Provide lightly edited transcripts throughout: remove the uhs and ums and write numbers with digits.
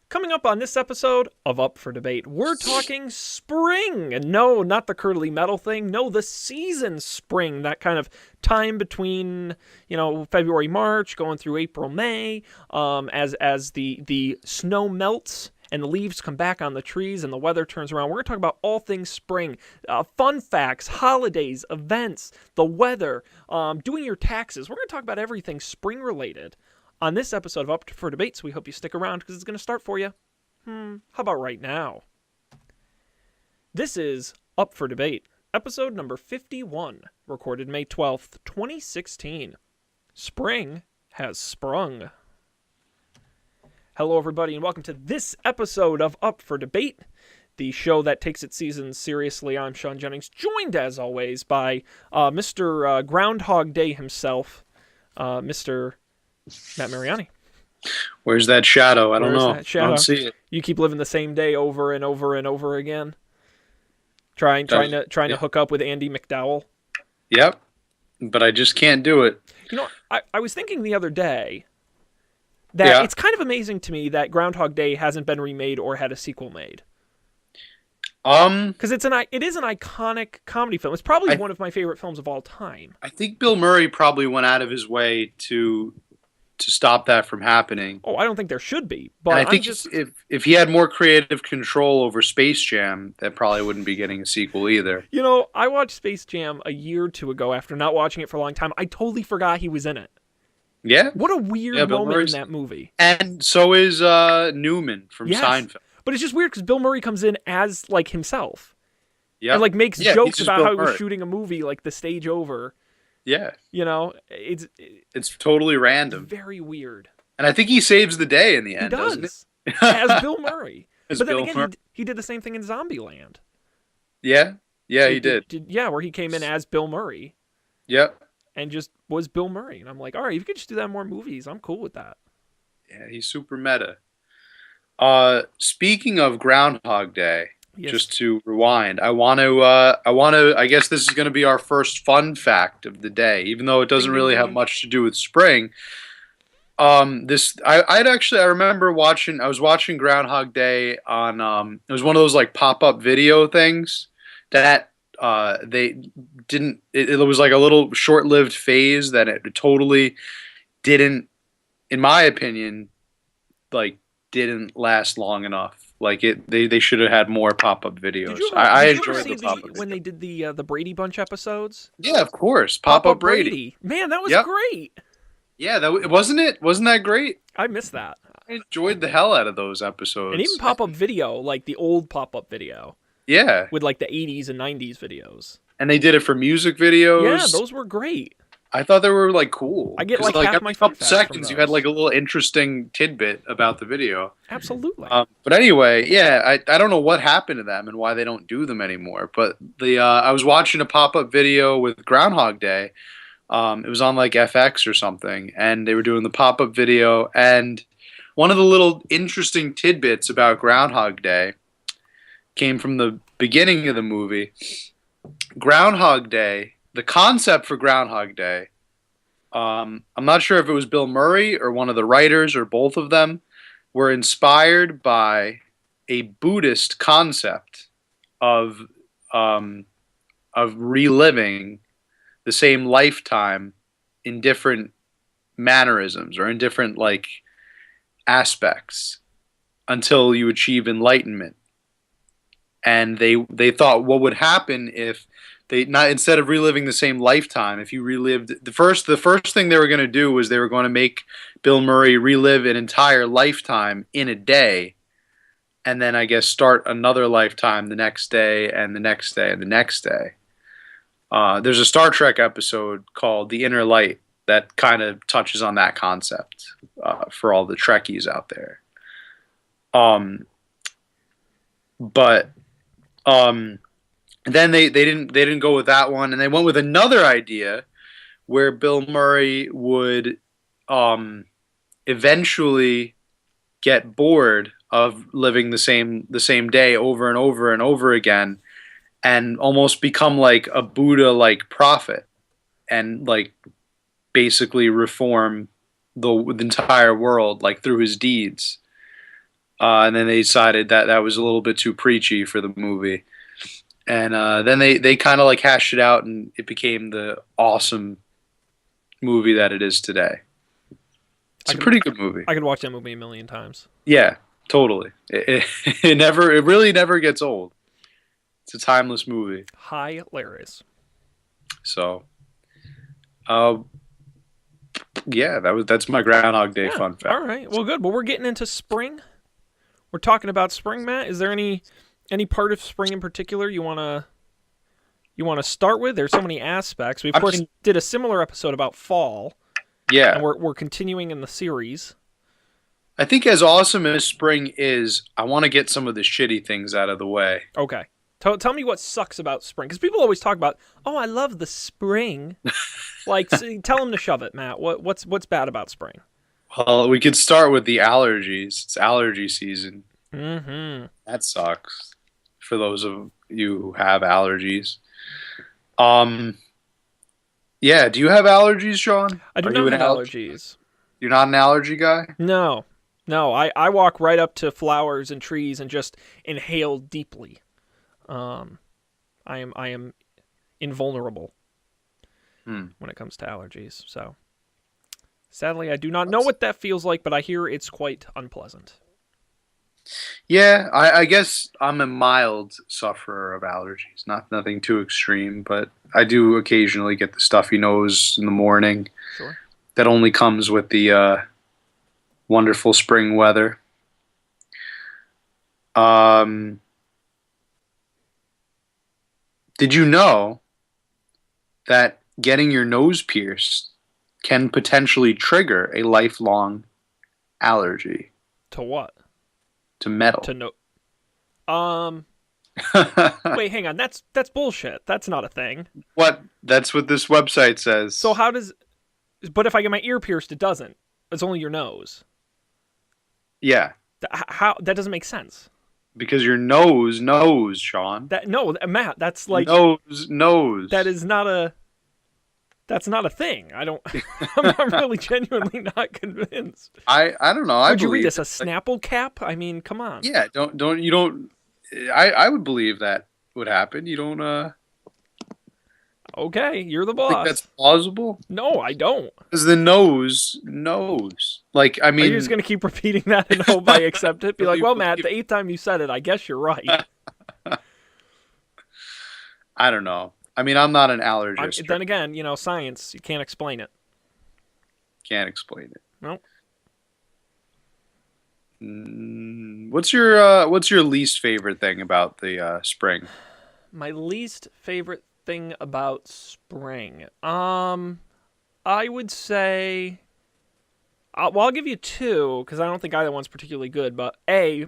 Coming up on this episode of Up for Debate, we're talking spring. And no, not the curly metal thing. No, the season spring. That kind of time between, February, March, going through April, May, as the snow melts and the leaves come back on the trees and the weather turns around. We're going to talk about all things spring. Fun facts, holidays, events, the weather, doing your taxes. We're going to talk about everything spring related on this episode of Up for Debate, so we hope you stick around because it's going to start for you. How about right now? This is Up for Debate, episode number 51, recorded May 12th, 2016. Spring has sprung. Hello, everybody, and welcome to this episode of Up for Debate, the show that takes its season seriously. I'm Sean Jennings, joined, as always, by Mr. Groundhog Day himself, Mr. Matt Mariani. Where's that shadow? I don't know. That shadow? I don't see it. You keep living the same day over and over and over again. Trying to hook up with Andy McDowell. Yep. But I just can't do it. I was thinking the other day that it's kind of amazing to me that Groundhog Day hasn't been remade or had a sequel made. Because it is an iconic comedy film. It's probably one of my favorite films of all time. I think Bill Murray probably went out of his way to stop that from happening. Oh, I don't think there should be. But and I think if he had more creative control over Space Jam, that probably wouldn't be getting a sequel either. I watched Space Jam a year or two ago after not watching it for a long time. I totally forgot he was in it. Yeah. What a weird moment in that movie. And so is Newman from Seinfeld. But it's just weird because Bill Murray comes in as himself. Yeah. And makes jokes about how he was shooting a movie the stage over. Yeah. It's totally random. Very weird. And I think he saves the day in the end, doesn't he? As Bill Murray. But then again, he did the same thing in Zombieland. Yeah. Yeah, he did. Where he came in as Bill Murray. Yep. And just was Bill Murray. And I'm like, all right, if you could just do that in more movies, I'm cool with that. Yeah, he's super meta. Speaking of Groundhog Day, just to rewind, I guess this is going to be our first fun fact of the day, even though it doesn't really have much to do with spring. I remember I was watching Groundhog Day on, it was one of those pop-up video things that, they didn't, it was a little short-lived phase that it totally didn't, in my opinion, didn't last long enough. They should have had more pop-up videos. Did you ever see when they did the Brady Bunch episodes? Yeah, of course. Pop-up Brady. Man, that was great. Yeah, wasn't that great? I missed that. I enjoyed the hell out of those episodes. And even pop-up video, the old pop-up video. Yeah. With the 80s and 90s videos. And they did it for music videos. Yeah, those were great. I thought they were cool. I get half my fun facts seconds. You had a little interesting tidbit about the video. Absolutely. But anyway, yeah, I don't know what happened to them and why they don't do them anymore. But I was watching a pop-up video with Groundhog Day. It was on FX or something, and they were doing the pop-up video. And one of the little interesting tidbits about Groundhog Day came from the beginning of the movie. Groundhog Day. The concept for Groundhog Day, I'm not sure if it was Bill Murray or one of the writers or both of them, were inspired by a Buddhist concept of reliving the same lifetime in different mannerisms or in different aspects until you achieve enlightenment. And they thought what would happen if instead of reliving the same lifetime, if you relived the first thing they were going to do was they were going to make Bill Murray relive an entire lifetime in a day, and then I guess start another lifetime the next day and the next day and the next day. There's a Star Trek episode called The Inner Light that kind of touches on that concept for all the Trekkies out there. Then they didn't go with that one, and they went with another idea where Bill Murray would eventually get bored of living the same day over and over and over again, and almost become a Buddha prophet, and basically reform the entire world through his deeds. and then they decided that that was a little bit too preachy for the movie, and then they kind of like hashed it out, and it became the awesome movie that it is today. It's a pretty good movie. I could watch that movie a million times. Yeah, totally. It really never gets old. It's a timeless movie. Hilarious. So, uh, yeah, that's my Groundhog Day Yeah. fun fact. All right. Well, good. Well, we're getting into spring. We're talking about spring, Matt. Is there any part of spring in particular you wanna start with? There's so many aspects. We of course did a similar episode about fall, Yeah, and we're continuing in the series. I think as awesome as spring is, I want to get some of the shitty things out of the way. Okay. Tell me what sucks about spring, because people always talk about, oh, I love the spring. Like, tell them to shove it, Matt. What's bad about spring? Well, we could start with the allergies. It's allergy season. Mm-hmm. That sucks for those of you who have allergies. Yeah. Do you have allergies, Sean? I do Are you not an have allergies. You're not an allergy guy? No. I walk right up to flowers and trees and just inhale deeply. I am invulnerable when it comes to allergies. So, sadly, I do not know what that feels like, but I hear it's quite unpleasant. Yeah, I guess I'm a mild sufferer of allergies. Nothing too extreme, but I do occasionally get the stuffy nose in the morning. Sure. That only comes with the wonderful spring weather. Did you know that getting your nose pierced can potentially trigger a lifelong allergy To what? to metal? To no. Wait, hang on. That's bullshit. That's not a thing. What? That's what this website says. So how does? But if I get my ear pierced, it doesn't. It's only your nose. Yeah, How? That doesn't make sense. because your nose knows, Sean. Matt. That's like Nose. that is not a. That's not a thing. I don't. I'm really genuinely not convinced. I don't know. Would you read this? A Snapple cap? I mean, come on. Yeah. Don't. I would believe that would happen. You don't. Okay, you're the Think boss. that's plausible? No, I don't. Because the nose knows. Like, I Are mean, you just gonna keep repeating that and hope I accept it? Be like, well, Matt, the 8th time you said it, I guess you're right. I don't know. I mean, I'm not an allergist. Then again, science, you can't explain it. Can't explain it. Nope. What's your least favorite thing about the spring? My least favorite thing about spring. I would say. I'll give you two because I don't think either one's particularly good. But I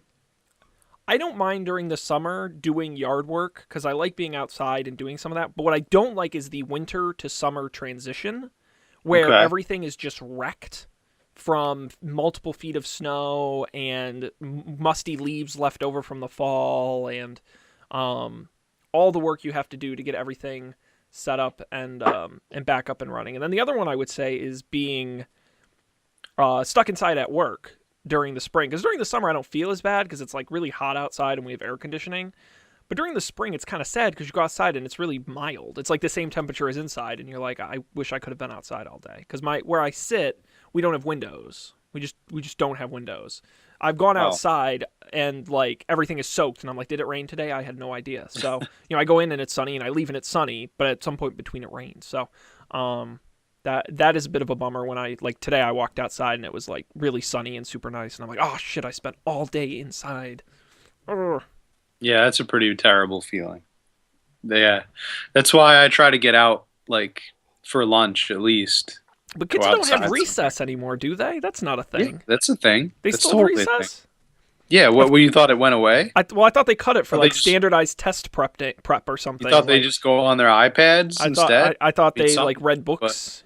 don't mind during the summer doing yard work because I like being outside and doing some of that. But what I don't like is the winter to summer transition where everything is just wrecked from multiple feet of snow and musty leaves left over from the fall and all the work you have to do to get everything set up and back up and running. And then the other one I would say is being stuck inside at work during the spring. Because during the summer I don't feel as bad because it's like really hot outside and we have air conditioning. But during the spring it's kind of sad because you go outside and it's really mild. It's like the same temperature as inside and you're like, I wish I could have been outside all day. Because where I sit, we don't have windows. We just don't have windows. I've gone outside and like everything is soaked and I'm like, did it rain today? I had no idea. So, I go in and it's sunny and I leave and it's sunny, but at some point between it rains. So, that is a bit of a bummer when today I walked outside and it was like really sunny and super nice and I'm like, oh shit, I spent all day inside. Urgh. Yeah, that's a pretty terrible feeling. Yeah, that's why I try to get out like for lunch at least. But kids don't have recess anymore, do they? That's not a thing. Yeah, that's a thing. They that's still have recess? Yeah, what you thought it went away? I thought they cut it for standardized test prep or something. You thought they just go on their iPads instead? I thought they read books,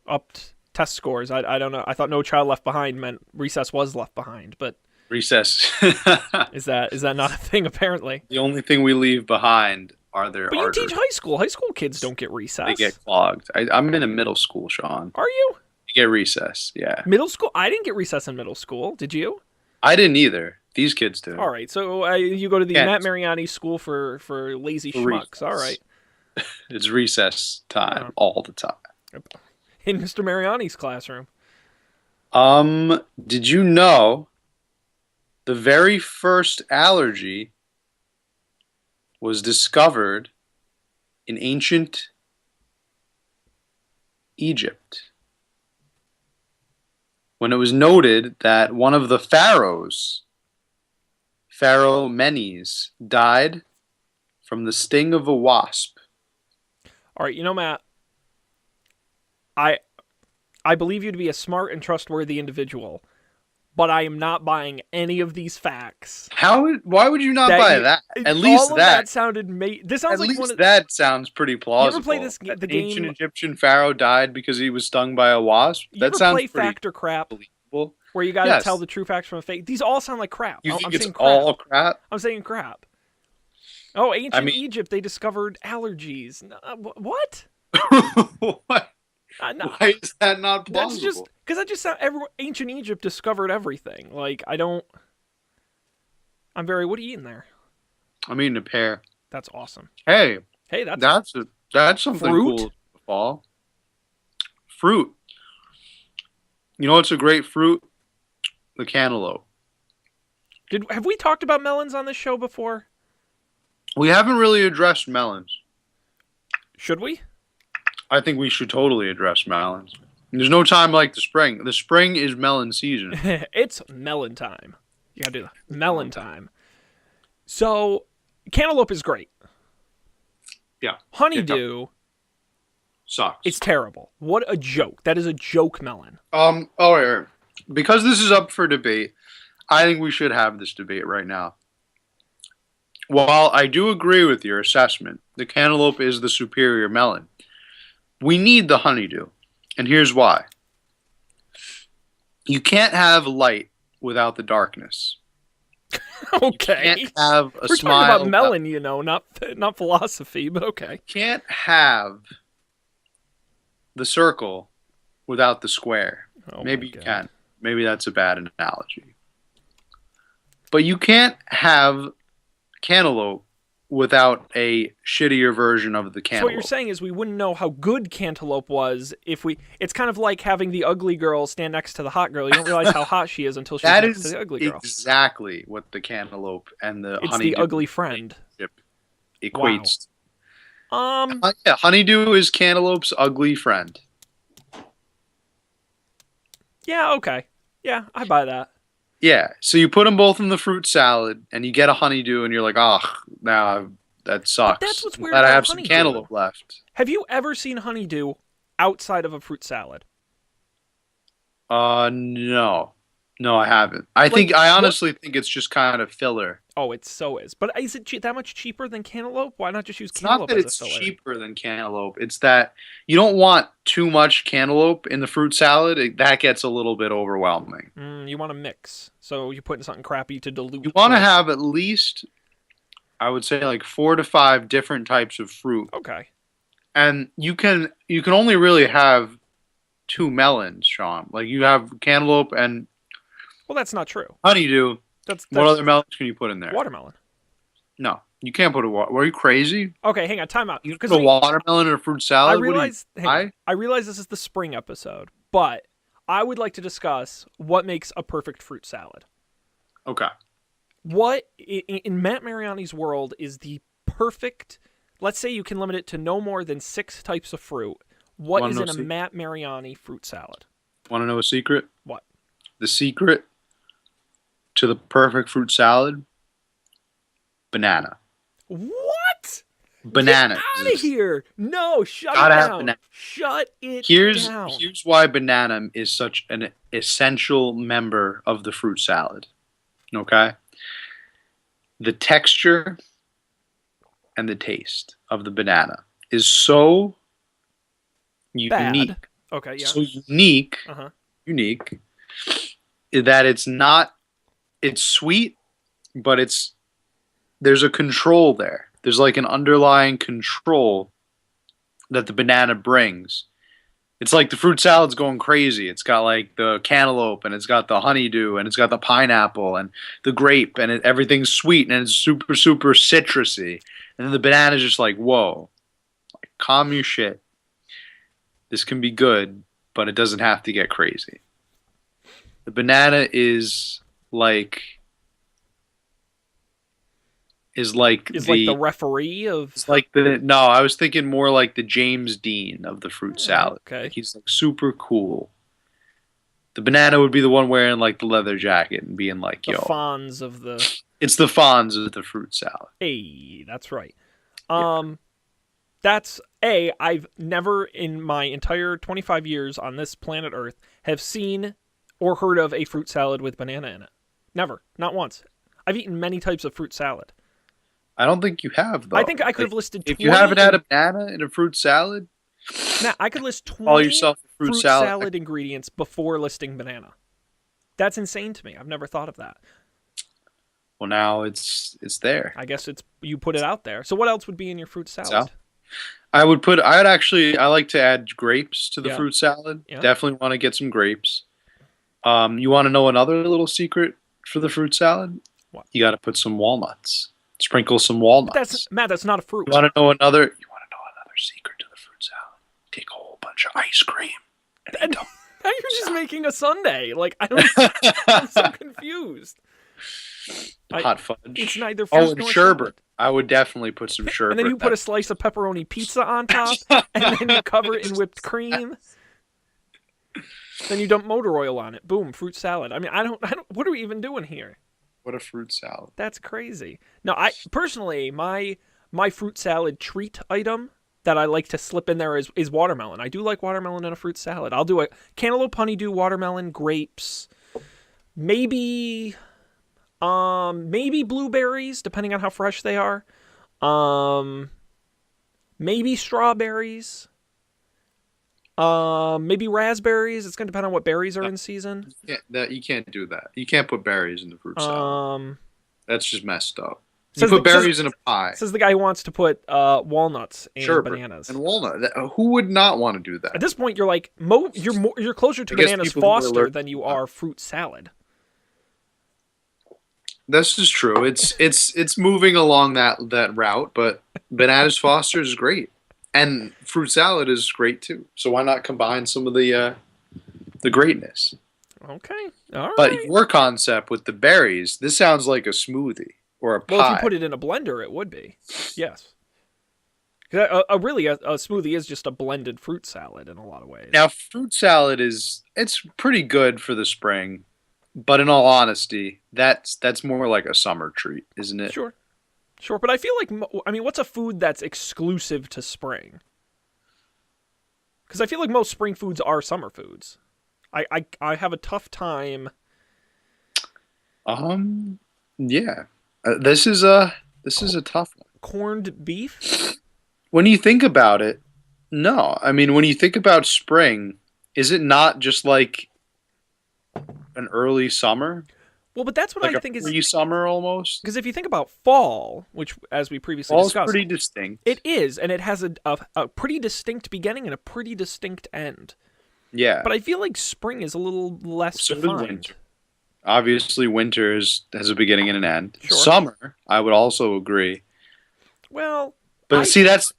upped test scores. I don't know. I thought No Child Left Behind meant recess was left behind, but recess is that not a thing? Apparently, the only thing we leave behind are their. But you teach high school. High school kids don't get recess. They get clogged. I'm in a middle school, Sean. Are you? You get recess, yeah. Middle school? I didn't get recess in middle school. Did you? I didn't either. These kids do. All right, so you go to the Can't. Matt Mariani School for Lazy For Schmucks. All right. recess. It's recess Oh. time all the time. In Mr. Mariani's classroom. Did you know the very first allergy was discovered in ancient Egypt when it was noted that one of the pharaohs, Pharaoh Menes, died from the sting of a wasp? All right, Matt, I I believe you to be a smart and trustworthy individual, but I am not buying any of these facts. Why would you not That buy you, that? At all least of that. that sounded. This sounds At like one least of. that sounds pretty You ever play plausible. the An ancient game? Egyptian pharaoh died because he was stung by a wasp. You That ever sounds play pretty Fact or Crap, believable. where you got to tell Yes. the true facts from a fake? These all sound like crap. You I'm think it's saying crap. all crap? I'm saying crap. Oh, I ancient mean, Egypt, they discovered allergies. What? what? No. Why is that not That's just plausible? because I just sound. Ancient Egypt discovered everything. Like I don't. I'm very. What are you eating there? I'm eating a pear. That's awesome. Hey, Hey, that's that's something fruit. cool. For fall fruit. You know what's a great fruit? The cantaloupe. Have we talked about melons on this show before? We haven't really addressed melons. Should we? I think we should totally address melons. There's no time like the spring. The spring is melon season. It's melon time. You gotta do the melon time. So, cantaloupe is great. Yeah. Honeydew, Sucks. it's terrible. What a joke. That is a joke melon. Oh, wait. Because this is up for debate, I think we should have this debate right now. While I do agree with your assessment, the cantaloupe is the superior melon. We need the honeydew, and here's why. You can't have light without the darkness. Okay. You can't have a We're smile. talking about melon, not philosophy, but okay. You can't have the circle without the square. Oh Maybe my you God. can. Maybe that's a bad analogy. But you can't have cantaloupe without a shittier version of the So cantaloupe. what you're saying is we wouldn't know how good cantaloupe was if we. It's kind of like having the ugly girl stand next to the hot girl. You don't realize how hot she is until she's That next to is the ugly girl. exactly what the cantaloupe and the It's honeydew the ugly friend. equates. Wow. Yeah, honeydew is cantaloupe's ugly friend. Yeah. Okay. Yeah, I buy that. Yeah, so you put them both in the fruit salad, and you get a honeydew, and you're like, oh, now that sucks. that's what's weird Glad I about have some honeydew. cantaloupe left. Have you ever seen honeydew outside of a fruit salad? No. No, I haven't. I honestly think it's just kind of filler. Oh, it so is. But is it that much cheaper than cantaloupe? Why not just use It's not cantaloupe that as it's a filler? cheaper than cantaloupe. It's that you don't want too much cantaloupe in the fruit salad. That gets a little bit overwhelming. You want to mix, so you're putting something crappy to dilute. You want to have at least, I would say, like 4 to 5 different types of fruit, Okay. and you can only really have 2 melons, Sean. Like you have cantaloupe and Well, that's not true. honeydew. That's What other melons can you put in there? watermelon. No, you can't put a water. Were you crazy? Okay, hang on. Time out. You put a watermelon in a fruit salad? I realize. What are you, I realize this is the spring episode, but I would like to discuss what makes a perfect fruit salad. Okay. What in Matt Mariani's world is the perfect? Let's say you can limit it to no more than 6 types of fruit. What is in a Matt Mariani fruit salad? Want to know a secret? What? The secret to the perfect fruit salad? Banana. What? Banana. Get out of here! No, shut Gotta it have down. banana. Shut it down. Here's why banana is such an essential member of the fruit salad. Okay? The texture and the taste of the banana is so Bad. unique. Okay, yeah. So unique. Uh-huh. Unique that it's sweet, but there's a control there. There's like an underlying control that the banana brings It's like the fruit salad's going crazy. It's got like the cantaloupe and it's got the honeydew and it's got the pineapple and the grape and everything's sweet and it's super, super citrusy. And then the banana's just like, whoa, like, calm your shit. This can be good, but it doesn't have to get crazy. The banana is like the referee of. It's like the no, I was thinking more like the James Dean of the fruit salad. Okay. Like he's like super cool. The banana would be the one wearing like the leather jacket and being like, The yo. Fonz of the. It's the Fonz of the fruit salad. Hey, that's right. Yeah. I've never in my entire 25 years on this planet Earth have seen or heard of a fruit salad with banana in it. Never. Not once. I've eaten many types of fruit salad. I don't think you have, though. I think I could have listed 20. If you haven't had a banana in a fruit salad, Matt, I could list 20 call yourself a fruit salad ingredients before listing banana. That's insane to me. I've never thought of that. Well, now it's there. I guess you put it out there. So what else would be in your fruit salad? I like to add grapes to the fruit salad. Yeah. Definitely want to get some grapes. You want to know another little secret for the fruit salad? What? You got to put some walnuts. Sprinkle some walnuts. That's not a fruit. You want to know another secret to the fruit salad? Take a whole bunch of ice cream. And Now you're just making a sundae. Like I'm so confused. Hot fudge. It's neither fruit and nor sherbet. salad. I would definitely put some sherbet. And then you put a slice of pepperoni pizza on top, and then you cover it in whipped cream. Then you dump motor oil on it. Boom, fruit salad. I mean, I don't. What are we even doing here? What a fruit salad. That's crazy. Now, I personally, my fruit salad treat item that I like to slip in there is watermelon. I do like watermelon in a fruit salad. I'll do a cantaloupe, honeydew, watermelon, grapes, maybe blueberries, depending on how fresh they are. Maybe strawberries. Maybe raspberries. It's gonna depend on what berries are in season. You can't do that. You can't put berries in the fruit salad. That's just messed up. You put berries in a pie. Says the guy who wants to put walnuts and bananas and walnut. Who would not want to do that? At this point, you're like you're closer to bananas Foster than you are fruit salad. This is true. It's moving along that route, but bananas Foster is great, and fruit salad is great too. So why not combine some of the greatness? Okay, all right. But your concept with the berries, this sounds like a smoothie or a pie. Well, if you put it in a blender, it would be. Yes. A smoothie is just a blended fruit salad in a lot of ways. Now, fruit salad it's pretty good for the spring, but in all honesty, that's more like a summer treat, isn't it? Sure. But I feel like, what's a food that's exclusive to spring? Because I feel like most spring foods are summer foods. I have a tough time. Yeah. This is a tough one. Corned beef? When you think about it, no. I mean, when you think about spring, is it not just like an early summer? Well, but that's what like I think is pre-summer almost. Because if you think about fall, which as we previously Fall's discussed, pretty distinct. It is, and it has a pretty distinct beginning and a pretty distinct end. Yeah. But I feel like spring is a little less So does defined. winter. Obviously, winter has a beginning and an end. Sure. Summer, I would also agree. Well, but see, that's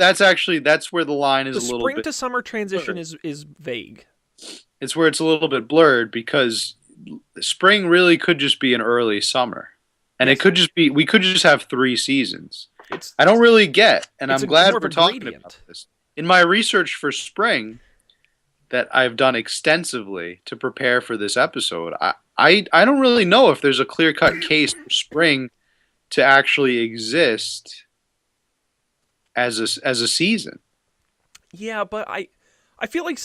where the line is the a little spring bit. to summer transition blurred. is vague. It's where it's a little bit blurred because spring really could just be an early summer, and Yes. it could just be we could just have 3 seasons. It's I don't really get, and it's I'm glad more of we're a talking gradient. about this. In my research for spring, that I've done extensively to prepare for this episode, I don't really know if there's a clear-cut case for spring to actually exist as a season. Yeah, but I feel like,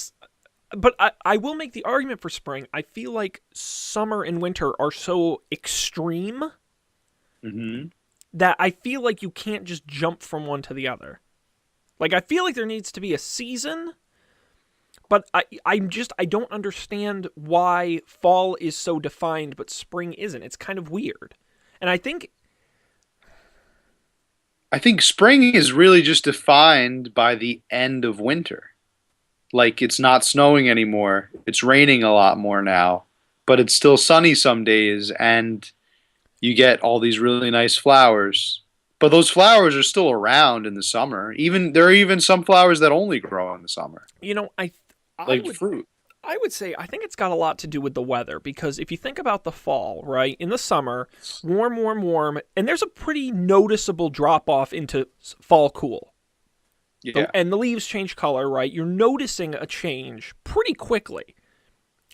I will make the argument for spring. I feel like summer and winter are so extreme that I feel like you can't just jump from one to the other. Like, I feel like there needs to be a season, but I don't understand why fall is so defined, but spring isn't. It's kind of weird. And I think spring is really just defined by the end of winter. Like it's not snowing anymore. It's raining a lot more now, but it's still sunny some days, and you get all these really nice flowers. But those flowers are still around in the summer. Even there are even some flowers that only grow in the summer, You know, I like would fruit. I would say I think it's got a lot to do with the weather because if you think about the fall, right? In the summer, warm, warm, warm, and there's a pretty noticeable drop off into fall cool. Yeah, And the leaves change color, right? You're noticing a change pretty quickly.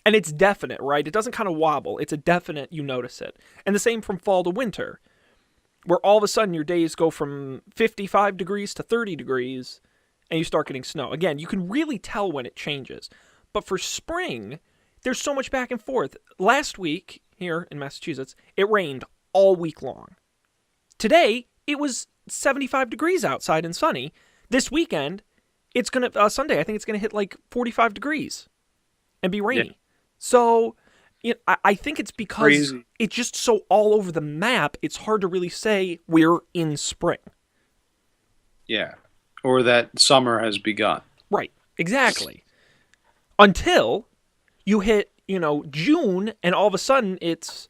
And it's definite, right? It doesn't kind of wobble. It's a definite, you notice it. And the same from fall to winter, where all of a sudden your days go from 55 degrees to 30 degrees and you start getting snow. Again, you can really tell when it changes. But for spring, there's so much back and forth. Last week here in Massachusetts, it rained all week long. Today, it was 75 degrees outside and sunny. This weekend, it's going to, Sunday, I think it's going to hit like 45 degrees and be yeah, rainy. So, I think it's because crazy. it's just so all over the map, it's hard to really say we're in spring. Yeah, or that summer has begun. Right, exactly. Until you hit, June and all of a sudden it's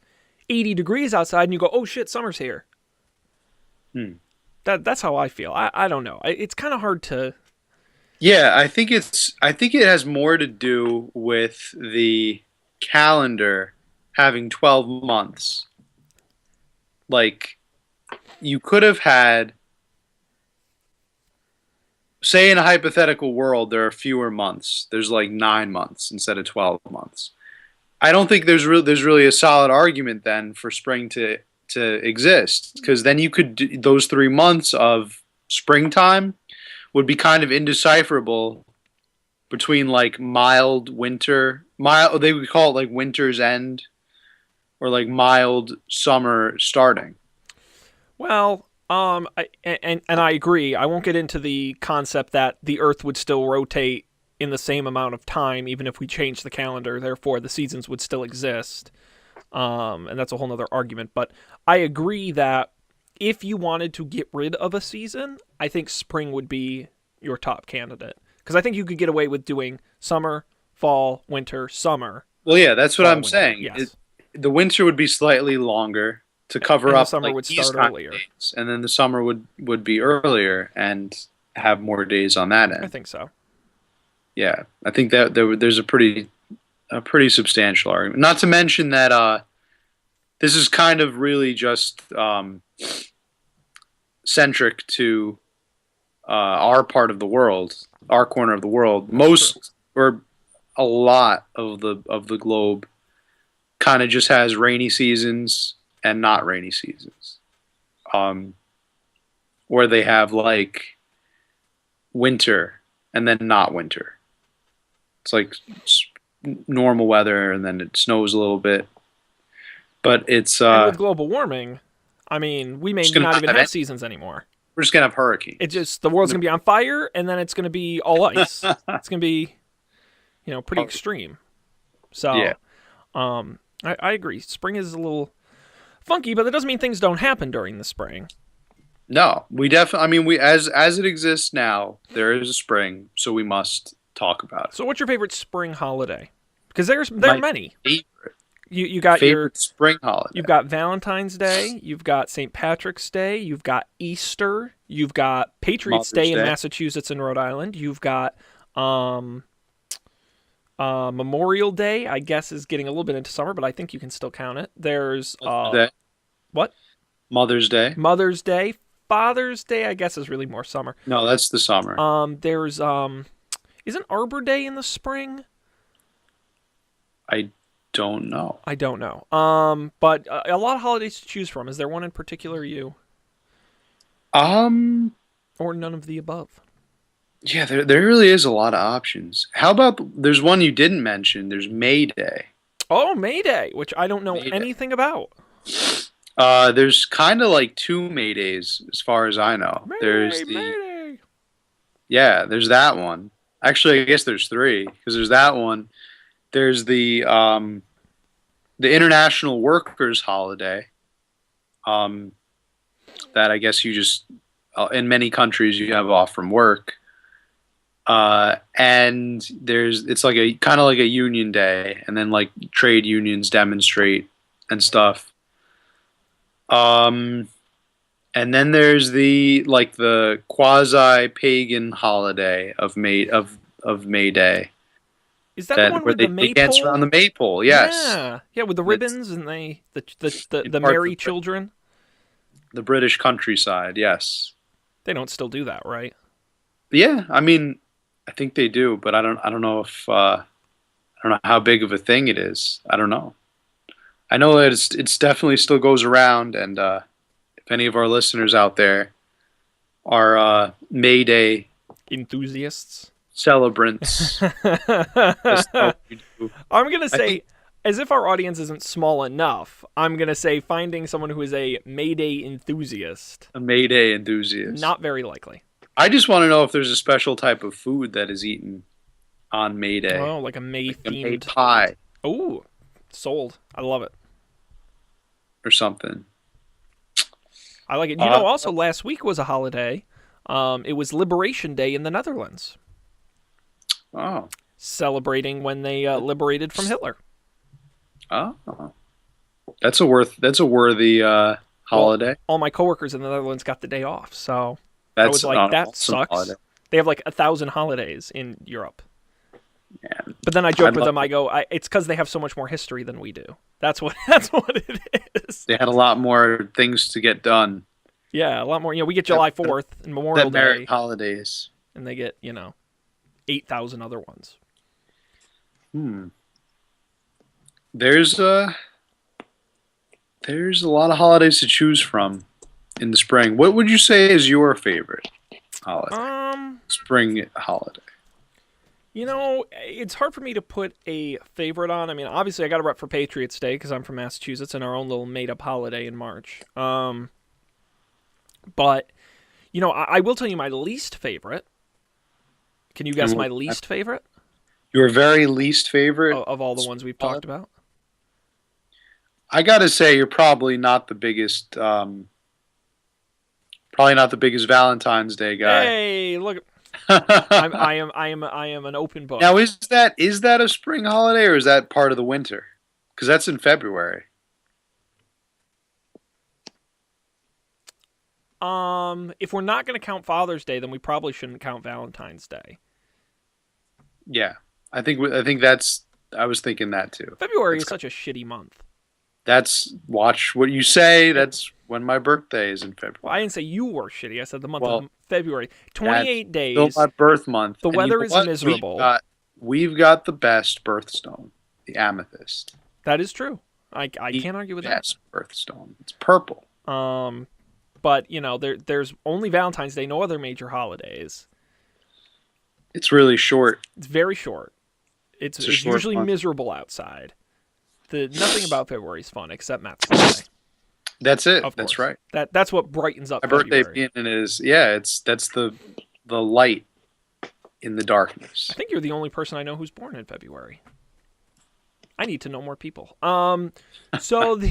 80 degrees outside and you go, oh shit, summer's here. Hmm. That's how I feel. I don't know. It's kind of hard to. Yeah, I think it has more to do with the calendar having 12 months. Like you could have had, say in a hypothetical world there are fewer months. There's like 9 months instead of 12 months. I don't think there's really a solid argument then for spring to exist, because then you could do, those 3 months of springtime would be kind of indecipherable between like mild winter, mild, they would call it like winter's end, or like mild summer starting. Well, and I agree. I won't get into the concept that the Earth would still rotate in the same amount of time, even if we change the calendar. Therefore, the seasons would still exist. And that's a whole nother argument. But I agree that if you wanted to get rid of a season, I think spring would be your top candidate. Because I think you could get away with doing summer, fall, winter, summer, Well, yeah, that's what fall, I'm winter. saying. Yes. The winter would be slightly longer to cover And the up summer like would these start kind of earlier. days, and then the summer would be earlier and have more days on that I end. think so. Yeah, I think that there's a pretty substantial argument. Not to mention that this is kind of really just centric to our part of the world, our corner of the world. True. Most or a lot of the globe kind of just has rainy seasons and not rainy seasons. Um, where they have like winter and then not winter. It's like normal weather and then it snows a little bit. But it's And with global warming, I mean, we may just gonna not not even have have any, seasons anymore. we're just gonna have It hurricanes. just the world's gonna be on fire, and then it's gonna be all ice. It's gonna be, pretty extreme. Yeah. So, I agree. Spring is a little funky, but that doesn't mean things don't happen during the spring. No, we definitely. I mean, we as it exists now, there is a spring, so we must talk about it. So, what's your favorite spring holiday? Because there are My many. favorite, You got your favorite spring holiday. you've got Valentine's Day, you've got St. Patrick's Day, you've got Easter, you've got Patriots Mother's Day in Day. Massachusetts and Rhode Island, you've got um Memorial Day, I guess, is getting a little bit into summer, but I think you can still count it. There's Day. what? Mother's Day. Mother's Day. Father's Day, I guess, is really more summer. No, that's the summer. There's isn't Arbor Day in the spring? I don't know. I don't know. But a lot of holidays to choose from. Is there one in particular Um, or none of the above? yeah, there really is a lot of options. How about there's one you didn't mention? There's May Day. Oh, May Day, which I don't know May Day. anything about. There's kind of like two May Days as far as I know. May There's Day, the May Day. Yeah, there's that one. Actually, I guess there's three because there's that one. There's the International Workers Holiday. That I guess you just in many countries you have off from work. And it's like a kind of like a union day, and then like trade unions demonstrate and stuff. Um, and then there's the quasi pagan holiday of May Day, Is that the that one where with the they dance maypole? around the maypole. Yes, Yeah, yeah, with the and it's ribbons and in the part merry children. the British countryside. Yes, They don't still do that, right? yeah. I mean, I think they do, but I don't know if I don't know how big of a thing it is. I don't know. I know that it's definitely still goes around, and if any of our listeners out there are May Day Enthusiasts. celebrants, just know we do. I'm gonna I say, think as if our audience isn't small enough, I'm gonna say finding someone who is a Mayday enthusiast, a May Day enthusiast. not very likely. I just want to know if there's a special type of food that is eaten on May Day, Oh, like a May like a May themed. pie Oh, sold. I love it. or something. I like it. Uh, Also last week was a holiday. It was Liberation Day in the Netherlands, oh, celebrating when they liberated from Hitler. oh, that's a worthy Well, holiday. all my coworkers in the Netherlands got the day off, so I was That's like, an that awesome sucks. holiday. They have like 1,000 holidays in Europe. Yeah, But then I joked I'd with love them. I go, it's because they have so much more history than we do. That's what that's what it is. they had a lot more things to get done Yeah, a lot more. We get July 4th and Memorial that merit Day, holidays. and they get 8,000 other ones. Hmm. There's a there's a lot of holidays to choose from in the spring. What would you say is your favorite holiday? Um, Spring holiday. It's hard for me to put a favorite on. I mean, obviously, I got to rep for Patriots Day because I'm from Massachusetts and our own little made-up holiday in March. But I will tell you my least favorite. Can you guess And my least favorite your very least favorite of all the ones we've talked about? I gotta say, you're probably not the biggest, Valentine's Day guy. Hey, look, I am an open book. Now, is that a spring holiday or is that part of the winter? Because that's in February. If we're not going to count Father's Day, then we probably shouldn't count Valentine's Day. Yeah, I think that's. I was thinking that too. February That's is such a shitty month. watch what you say. That's when my birthday is in February. Well, I didn't say you were shitty. I said the month Well, of February. 28 Still days. my birth month. The And weather know is what? miserable. We've got the best birthstone, the amethyst. That is true. I can't argue with that. Yes, birthstone. It's purple. But there's only Valentine's Day, no other major holidays. It's really short. It's very short. It's a short usually month. miserable outside. Nothing about February is fun except Matt's birthday. That's it. Of That's course. right. That's what brightens up My birthday February. being that's the light in the darkness. I think you're the only person I know who's born in February. I need to know more people. So I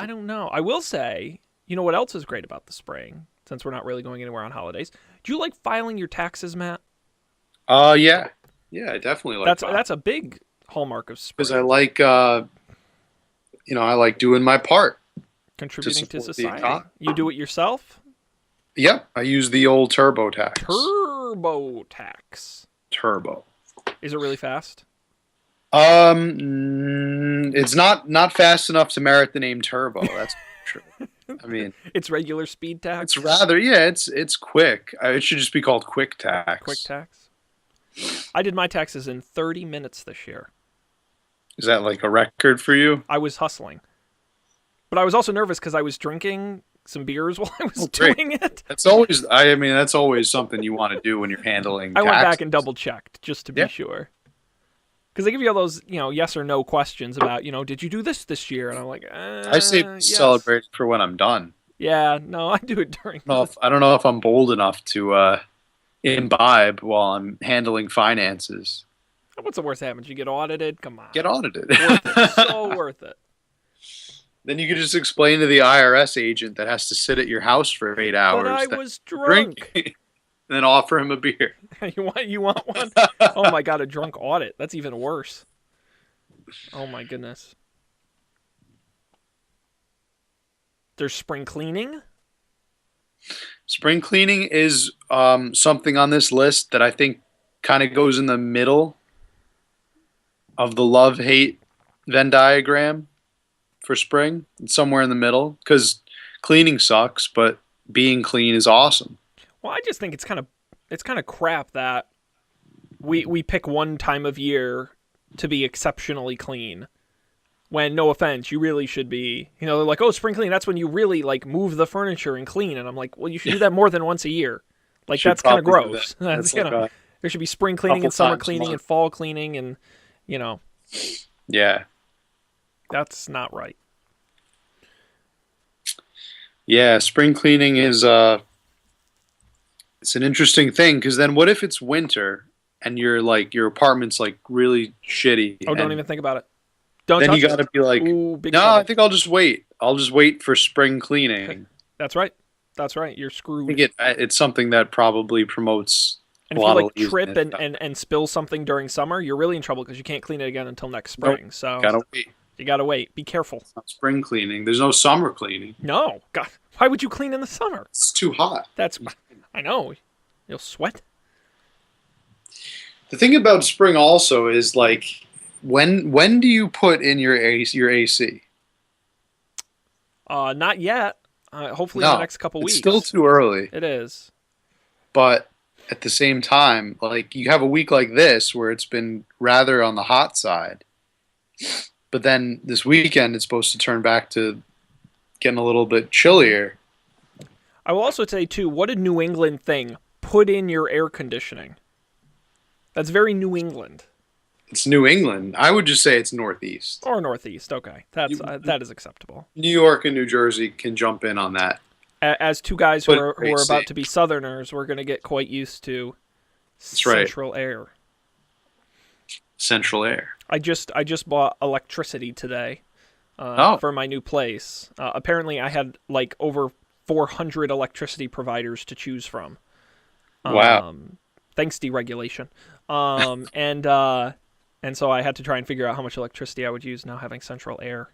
don't know. I will say, what else is great about the spring? Since we're not really going anywhere on holidays, do you like filing your taxes, Matt? Yeah, I definitely like That's a big hallmark of because spring. I like I like doing my part. Contributing to support the society. economy. You do it yourself? Yep, I use the old TurboTax. TurboTax. Turbo. Is it really fast? It's not fast enough to merit the name Turbo. That's true. I mean, It's regular speed tax? it's rather it's quick. It should just be called Quick Tax. Quick tax? I did my taxes in 30 minutes this year. Is that like a record for you? I was hustling. But I was also nervous because I was drinking some beers while I was great. doing it. That's always something you want to do when you're handling I went back taxes. and double checked just to be Yeah. sure. Because they give you all those, yes or no questions about, did you do this year? And I'm like, I say yes. celebrate for when I'm done. Yeah, no, I do it during. I don't know if I'm bold enough to imbibe while I'm handling finances. What's the worst that happens? You get audited? Come on. Get audited. Worth it. So worth it. Then you could just explain to the IRS agent that has to sit at your house for 8 hours But I that was you're drunk. drinking, and then offer him a beer. You want one? Oh my god, a drunk audit. That's even worse. Oh my goodness. There's spring cleaning? Spring cleaning is something on this list that I think kind of goes in the middle of the love-hate Venn diagram for spring. It's somewhere in the middle because cleaning sucks, but being clean is awesome. Well, I just think it's kind of crap that we pick one time of year to be exceptionally clean. When, no offense, you really should be, they're like, oh, spring cleaning, that's when you really, like, move the furniture and clean. And I'm like, well, you should do that more than once a year. Like, Should that's kind of probably do gross. that. That's, That's like there should be spring cleaning couple and summer times a cleaning and month. fall cleaning and, you know, Yeah. that's not right. Yeah, spring cleaning is it's an interesting thing because then what if it's winter and your apartment's like really shitty? Oh, don't and even think about it. Don't then touch you got to it. be like, Ooh, big no, trouble. I think I'll just wait. I'll just wait for spring cleaning. That's right. That's right. You're I screwed. think it's something that probably promotes And a if you lot like of trip laziness. and spill something during summer, you're really in trouble because you can't clean it again until next Nope. spring. So Gotta wait. you gotta wait. Be careful. It's not spring cleaning. There's no summer cleaning. No, God, why would you clean in the summer? It's too hot. That's, I know, you'll sweat. The thing about spring also is like when do you put in your AC? Not yet. Hopefully in the No, next couple it's weeks. still too early. It is. But at the same time, like you have a week like this where it's been rather on the hot side. But then this weekend it's supposed to turn back to getting a little bit chillier. I will also say too, what a New England thing. Put in your air conditioning. That's very New England. It's New England. I would just say it's Northeast. Or Northeast. Okay, that is acceptable. New York and New Jersey can jump in on that. As two guys who But are AC. about to be Southerners, we're going to get quite used to That's right. central air. Central air. I just bought electricity today for my new place. Apparently, I had like over 400 electricity providers to choose from. Wow. Thanks, deregulation. And so I had to try and figure out how much electricity I would use now having central air.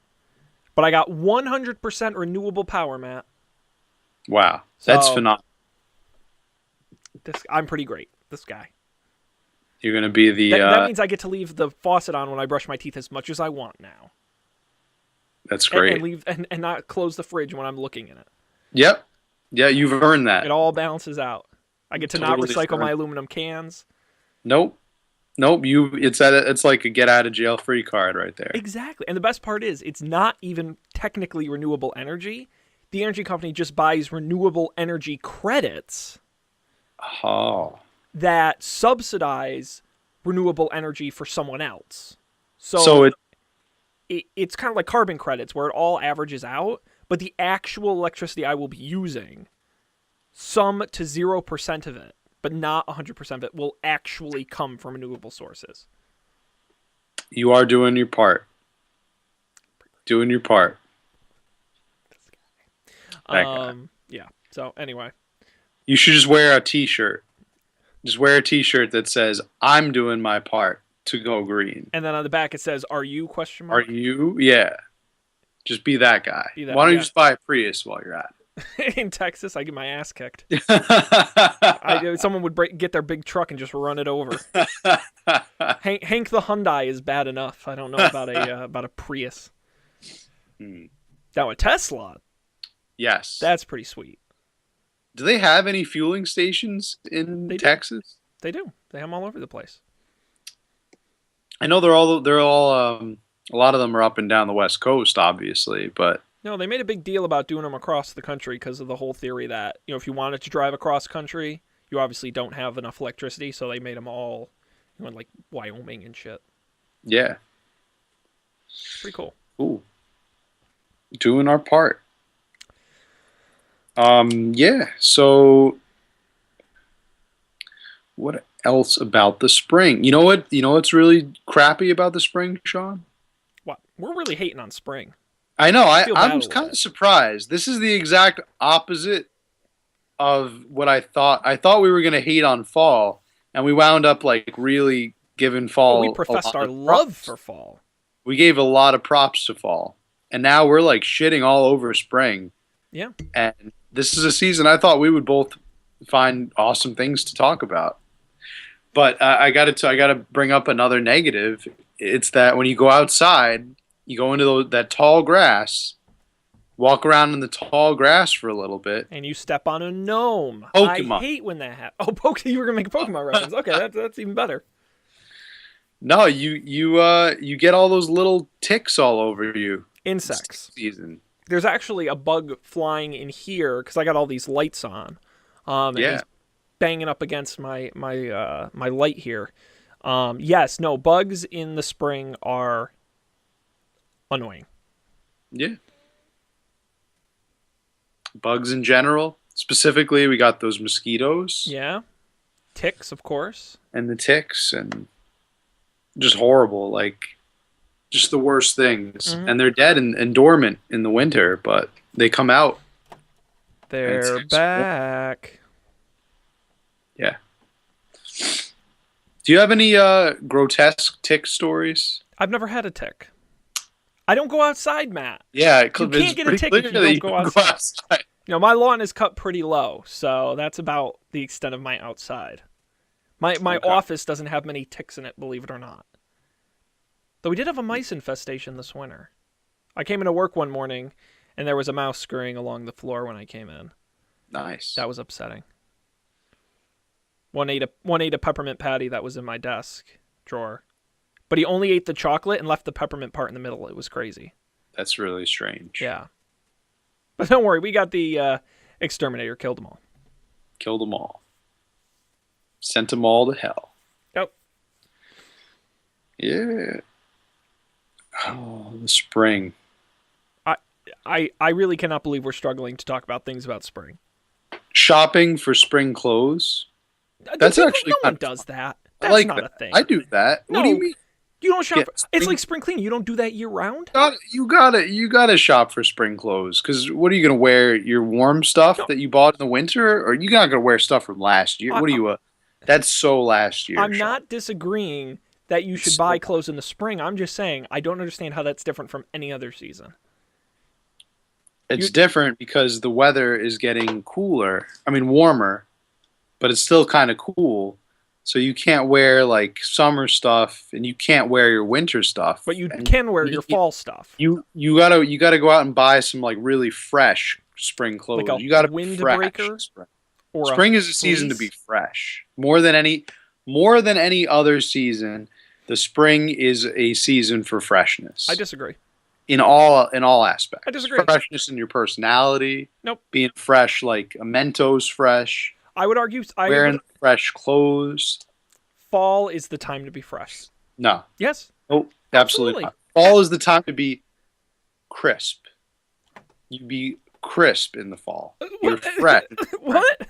But I got 100% renewable power, Matt. Wow. That's So- phenomenal. I'm pretty great. This guy. You're going to be the That means I get to leave the faucet on when I brush my teeth as much as I want now. that's And, great. and leave and not close the fridge when I'm looking in it. Yep. Yeah, you've earned that. It all balances out. I get to not Totally recycle my earned. aluminum cans. Nope. It's like a get out of jail free card right there. Exactly. And the best part is it's not even technically renewable energy. The energy company just buys renewable energy credits Oh. that subsidize renewable energy for someone else. So It's kind of like carbon credits where it all averages out, but the actual electricity I will be using, some to 0% of it, but not 100% of it, will actually come from renewable sources. you are doing your part. Doing your part. That guy. Yeah. So anyway, You should just wear a t-shirt. Just wear a t-shirt that says I'm doing my part to go green. and then on the back it says, "Are you?" question Are mark. you? Yeah. Just be that guy. Be that- Why don't you yeah. just buy a Prius while you're at In Texas, I get my ass kicked. it? Someone would get their big truck and just run it over. Hank the Hyundai is bad enough. I don't know about a Prius. Hmm. Now a Tesla, Yes. that's pretty sweet. Do they have any fueling stations in They do. Texas? They do. They have them all over the place. I know they're all a lot of them are up and down the West Coast, obviously, but No, they made a big deal about doing them across the country because of the whole theory that, if you wanted to drive across country, you obviously don't have enough electricity, so they made them all, in like Wyoming and shit. yeah. It's pretty cool. Ooh. Doing our part. Yeah, so what else about the spring? You know what's really crappy about the spring, Sean? What? We're really hating on spring. I know. I feel bad I'm a little kind bit. of surprised. This is the exact opposite of what I thought. I thought we were gonna hate on fall, and we wound up like really giving Oh, we fall a professed lot our of love props. for fall. We gave a lot of props to fall, and now we're like shitting all over spring. Yeah. And this is a season I thought we would both find awesome things to talk about. But I got to bring up another negative. It's that when you go outside, you go into that tall grass, walk around in the tall grass for a little bit. And you step on a gnome. I Pokemon. hate when that happens. Oh, you were gonna make a Pokemon reference. Okay, that's even better. No, you get all those little ticks all over you. This Insects. season. There's actually a bug flying in here because I got all these lights on, and Yeah. he's banging up against my light here. Yes, no, bugs in the spring are annoying. Yeah. Bugs in general. Specifically, we got those mosquitoes Yeah, ticks, of course. and the ticks and just horrible. Like just the worst things. Hmm. And they're dead and dormant in the winter, but they come out and They're it's back. yeah. Do you have any grotesque tick stories? I've never had a tick. I don't go outside, Matt. Yeah, You can't it's get a pretty tick clear if you that don't you go don't go outside. outside. My lawn is cut pretty low, so that's about the extent of my outside. My Okay. office doesn't have many ticks in it, believe it or not. Though we did have a mice infestation this winter. I came into work one morning, and there was a mouse scurrying along the floor when I came in. Nice. That was upsetting. One ate a peppermint patty that was in my desk drawer, but he only ate the chocolate and left the peppermint part in the middle. It was crazy. That's really strange. Yeah, but don't worry, we got the exterminator, killed them all. Killed them all. Sent them all to hell. Yep. Yeah. Oh, the spring. I really cannot believe we're struggling to talk about things about spring. Shopping for spring clothes. That's actually No one kind of does fun. that. I That's like not that. a thing. I do that. What do you No, mean? you don't shop. Get It's spring, like spring cleaning. You don't do that year round. you gotta shop for spring clothes. Because what are you gonna wear? Your warm stuff No, that you bought in the winter, or you not gonna wear stuff from last year? I, What are you? That's so last year. I'm Sean. not disagreeing that you should So buy clothes in the spring. I'm just saying I don't understand how that's different from any other season. You it's different because the weather is getting cooler. I mean, warmer, but it's still kind of cool. So you can't wear like summer stuff, and you can't wear your winter stuff. but you And can wear your fall stuff, you gotta go out and buy some like really fresh spring clothes. like a You gotta be fresh. windbreaker Spring. or a Spring is a season to be fleece. fresh. More than any other season, the spring is a season for freshness I disagree. in all aspects. I disagree. Freshness in your personality, Nope. being fresh like a Mentos fresh, I would argue wearing fresh clothes. fall is the time to be fresh. No, Yes, nope, absolutely absolutely. not. Fall is the time to be crisp. You be crisp in the fall. You're fresh. What?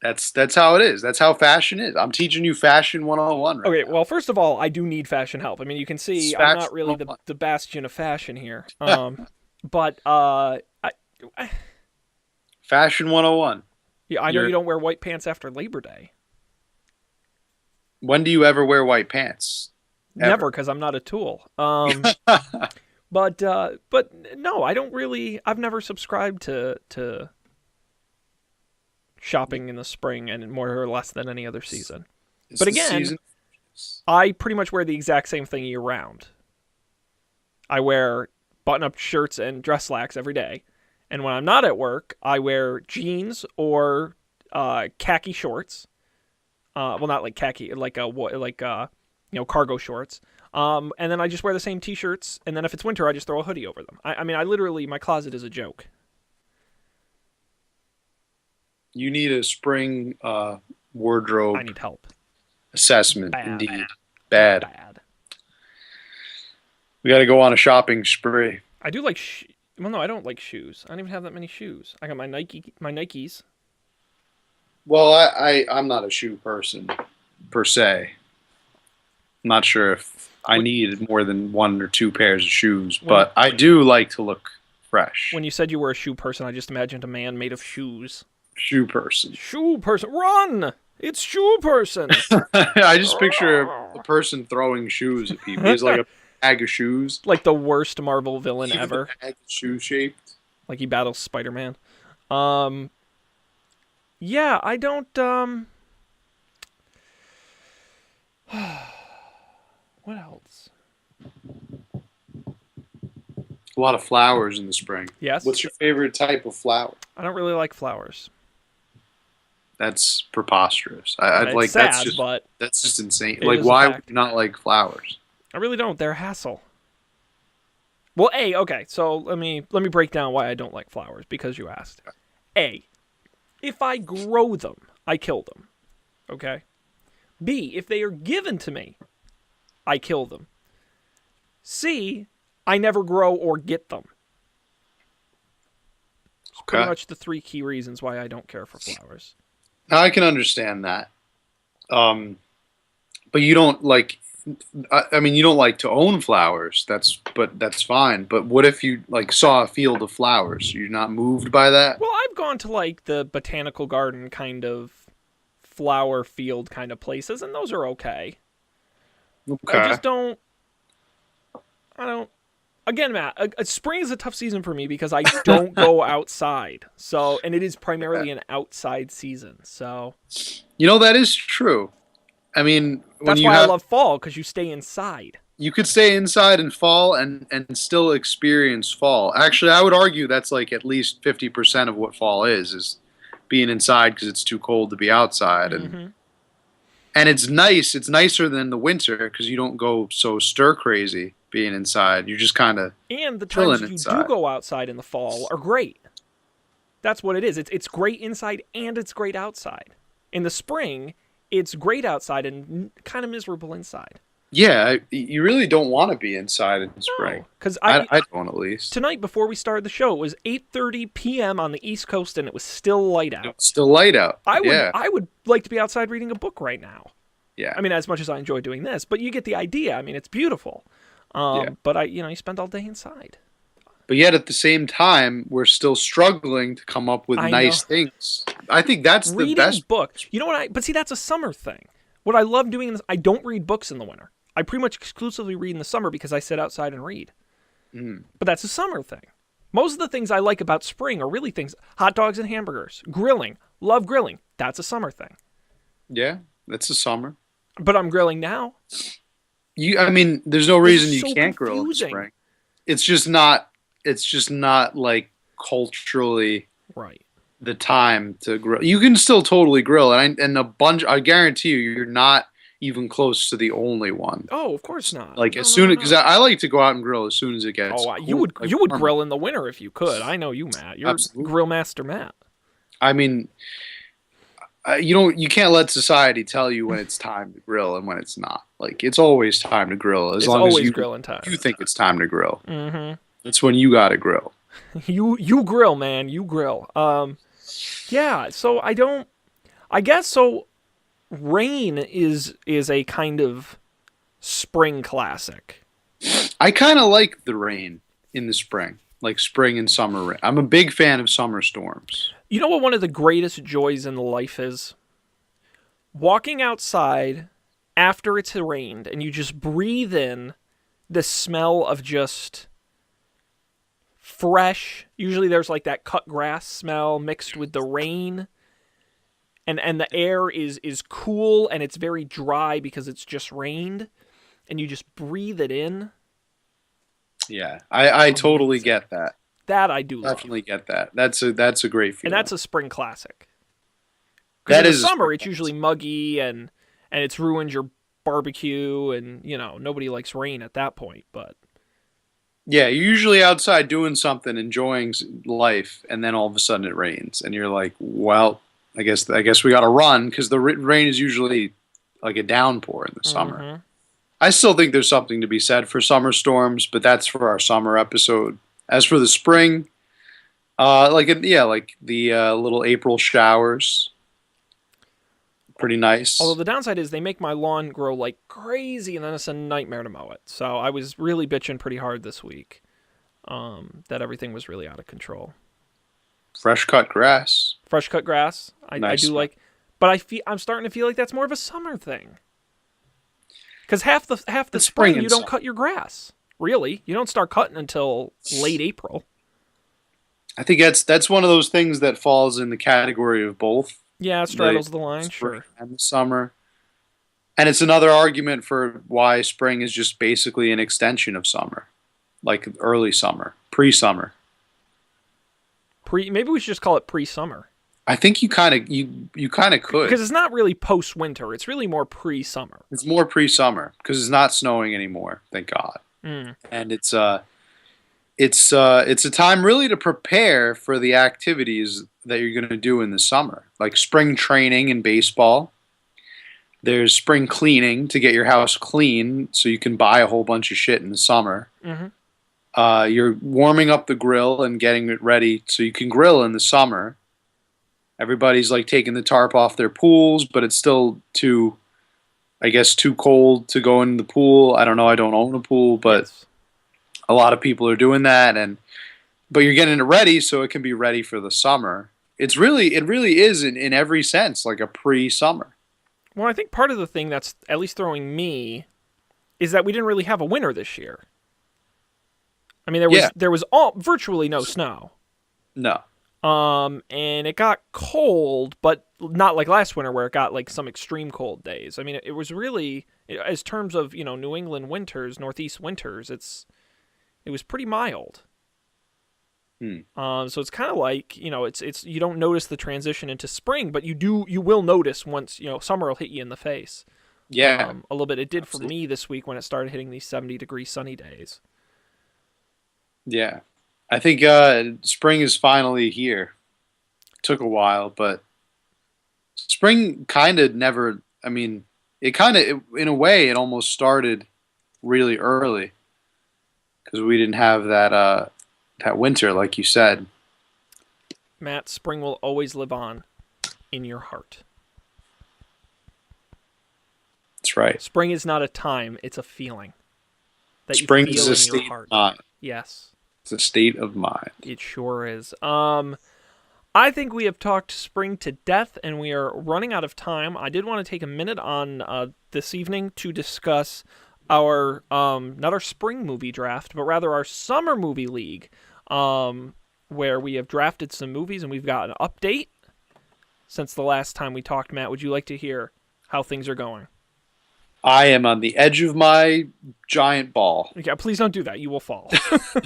That's how it is. That's how fashion is. I'm teaching you fashion 101 right Okay, now. well, first of all, I do need fashion help. I mean, you can see It's I'm not fashion really the, 101. the bastion of fashion here. But Fashion 101. yeah, I know You're- you don't wear white pants after Labor Day. When do you ever wear white pants? Ever. Never, because I'm not a tool. But no, I don't really. I've never subscribed to shopping in the spring and more or less than any other season. It's But the again, season. I pretty much wear the exact same thing year round. I wear button-up shirts and dress slacks every day, and when I'm not at work, I wear jeans or khaki shorts. Well, not like khaki, cargo shorts. And then I just wear the same t-shirts, and then if it's winter, I just throw a hoodie over them. I mean, I literally, my closet is a joke. You need a spring wardrobe I need help. assessment. Bad. Indeed. Bad. Bad. We got to go on a shopping spree. I do like. Well, no, I don't like shoes. I don't even have that many shoes. I got my Nikes. Well, I'm not a shoe person per se. not sure if I need more than 1 or 2 pairs of shoes, When but I do like to look fresh. when you said you were a shoe person, I just imagined a man made of shoes. Shoe person. Shoe person, run! It's shoe person. I just picture a person throwing shoes at people. He's like a bag of shoes. Like the worst Marvel villain Even ever. the bag is shoe shaped. Like he battles Spider-Man. Yeah, I don't. What else? A lot of flowers in the spring. Yes. What's your favorite type of flower? I don't really like flowers. That's preposterous. I'd It's like sad, that's but just insane. it Like, is a why would fact. you not like flowers? I really don't. They're a hassle. Well, okay. So let me break down why I don't like flowers because you asked. A, if I grow them, I kill them. Okay. B, if they are given to me, I kill them. C, I never grow or get them. It's pretty Okay. much the 3 key reasons why I don't care for flowers. Now I can understand that. But you don't like. I mean, you don't like to own flowers. That's fine. But what if you like saw a field of flowers? You're not moved by that? Well, I've gone to like the botanical garden kind of flower field kind of places, and those are okay. Okay. I just don't. I don't. Again, Matt, spring is a tough season for me because I don't go outside. So, and it is primarily an outside season. So You know, that is true. I mean, when that's you why I have, love fall because you stay inside. you could stay inside in fall and still experience fall. Actually, I would argue that's like at least 50% of what fall is being inside because it's too cold to be outside, and it's nice. It's nicer than the winter because you don't go so stir crazy being inside. You're just kind of And the chilling times you inside. do go outside in the fall are great. That's what it is. It's great inside and it's great outside. In the spring, it's great outside and kind of miserable inside. Yeah, you really don't want to be inside in spring. Because I don't, at least. tonight before we started the show, it was 8:30 p.m. on the East Coast and it was still light out. It's still light out. I would like to be outside reading a book right now. Yeah. I mean, as much as I enjoy doing this, but you get the idea. I mean, it's beautiful. But you spend all day inside. But yet at the same time, we're still struggling to come up with nice things. I think that's the Reading best. books. You know what? But see, that's a summer thing. What I love doing is I don't read books in the winter. I pretty much exclusively read in the summer because I sit outside and read. But that's a summer thing. Most of the things I like about spring are really things: hot dogs and hamburgers, grilling. Love grilling. That's a summer thing. Yeah, that's the summer. But I'm grilling now. I mean, there's no reason is you so can't grill in the confusing. spring. It's just not. It's just not like culturally Right. the time to grill. You can still totally grill, and a bunch. I guarantee you, you're not even close to the only one. Oh, of course not. Like No, as no, soon no, because no. I like to go out and grill as soon as it gets. Oh, cool. you would Like, you would warm. grill in the winter if you could. I know you, Matt. You're Absolutely. grill master, Matt. I mean, you can't let society tell you when it's time to grill and when it's not. Like it's always time to grill as It's long always as grilling time. you think it's time to grill. Mm-hmm. That's when you got to grill. You grill, man. You grill. Yeah. So I don't. I guess so. Rain is a kind of spring classic. I kind of like the rain in the spring, like spring and summer rain. I'm a big fan of summer storms. You know what one of the greatest joys in life is? Walking outside after it's rained and you just breathe in the smell of just fresh. Usually there's like that cut grass smell mixed with the rain. And the air is cool and it's very dry because it's just rained. And you just breathe it in. Yeah, I totally get that. That I do love. Definitely get that. That's a great feeling. And that's a spring classic. Because That in is the a summer, spring it's usually muggy and it's ruined your barbecue, and nobody likes rain at that point. But Yeah, you're usually outside doing something, enjoying life, and then all of a sudden it rains, and you're like, "Well, I guess we got to run," because the rain is usually like a downpour in the summer. Mhm. I still think there's something to be said for summer storms, but that's for our summer episode. As for the spring, like the little April showers, Pretty Although nice. the downside is they make my lawn grow like crazy, and then it's a nightmare to mow it. So I was really bitching pretty hard this week that everything was really out of control. Fresh cut grass. Fresh cut grass, I Nice do smell. like, but I'm starting to feel like that's more of a summer thing. Because half the It's spring spring you and don't summer. cut your grass. Really, you don't start cutting until late April. I think that's one of those things that falls in the category of both Yeah, it the straddles the line, spring sure. and the summer. And it's another argument for why spring is just basically an extension of summer, like early summer, pre-summer. Maybe we should just call it pre-summer I think you kind of could. because it's not really post-winter. It's really more pre-summer. It's more pre-summer because it's not snowing anymore, thank God. Mm. And it's a time really to prepare for the activities that you're going to do in the summer, like spring training in baseball. There's spring cleaning to get your house clean so you can buy a whole bunch of shit in the summer. Hmm. You're warming up the grill and getting it ready so you can grill in the summer. Everybody's like taking the tarp off their pools, but it's still I guess, too cold to go in the pool. I don't know. I don't own a pool, but Yes. a lot of people are doing that. But you're getting it ready so it can be ready for the summer. It really is in every sense like a pre-summer. Well, I think part of the thing that's at least throwing me is that we didn't really have a winter this year. I mean, Yeah. there was all virtually no snow. No. And it got cold, but not like last winter where it got like some extreme cold days. I mean, it was really, as terms of New England winters, Northeast winters, it was pretty mild. Hmm. So it's kind of like it's you don't notice the transition into spring, but you will notice once summer will hit you in the face. Yeah. A little bit. It did for Absolutely. me this week when it started hitting these 70-degree sunny days. Yeah. I think spring is finally here. Took a while, but spring kind of never. I mean, it kind of, in a way, it almost started really early because we didn't have that winter, like you said. Matt, spring will always live on in your heart. That's right. Spring is not a time; it's a feeling that Spring you is feel a in state your heart. of mind. Yes, It's a state of mind. it sure is. I think we have talked spring to death, and we are running out of time. I did want to take a minute on this evening to discuss our not our spring movie draft, but rather our summer movie league, where we have drafted some movies and we've got an update since the last time we talked. Matt, would you like to hear how things are going? I am on the edge of my giant ball. Okay, please don't do that. You will fall.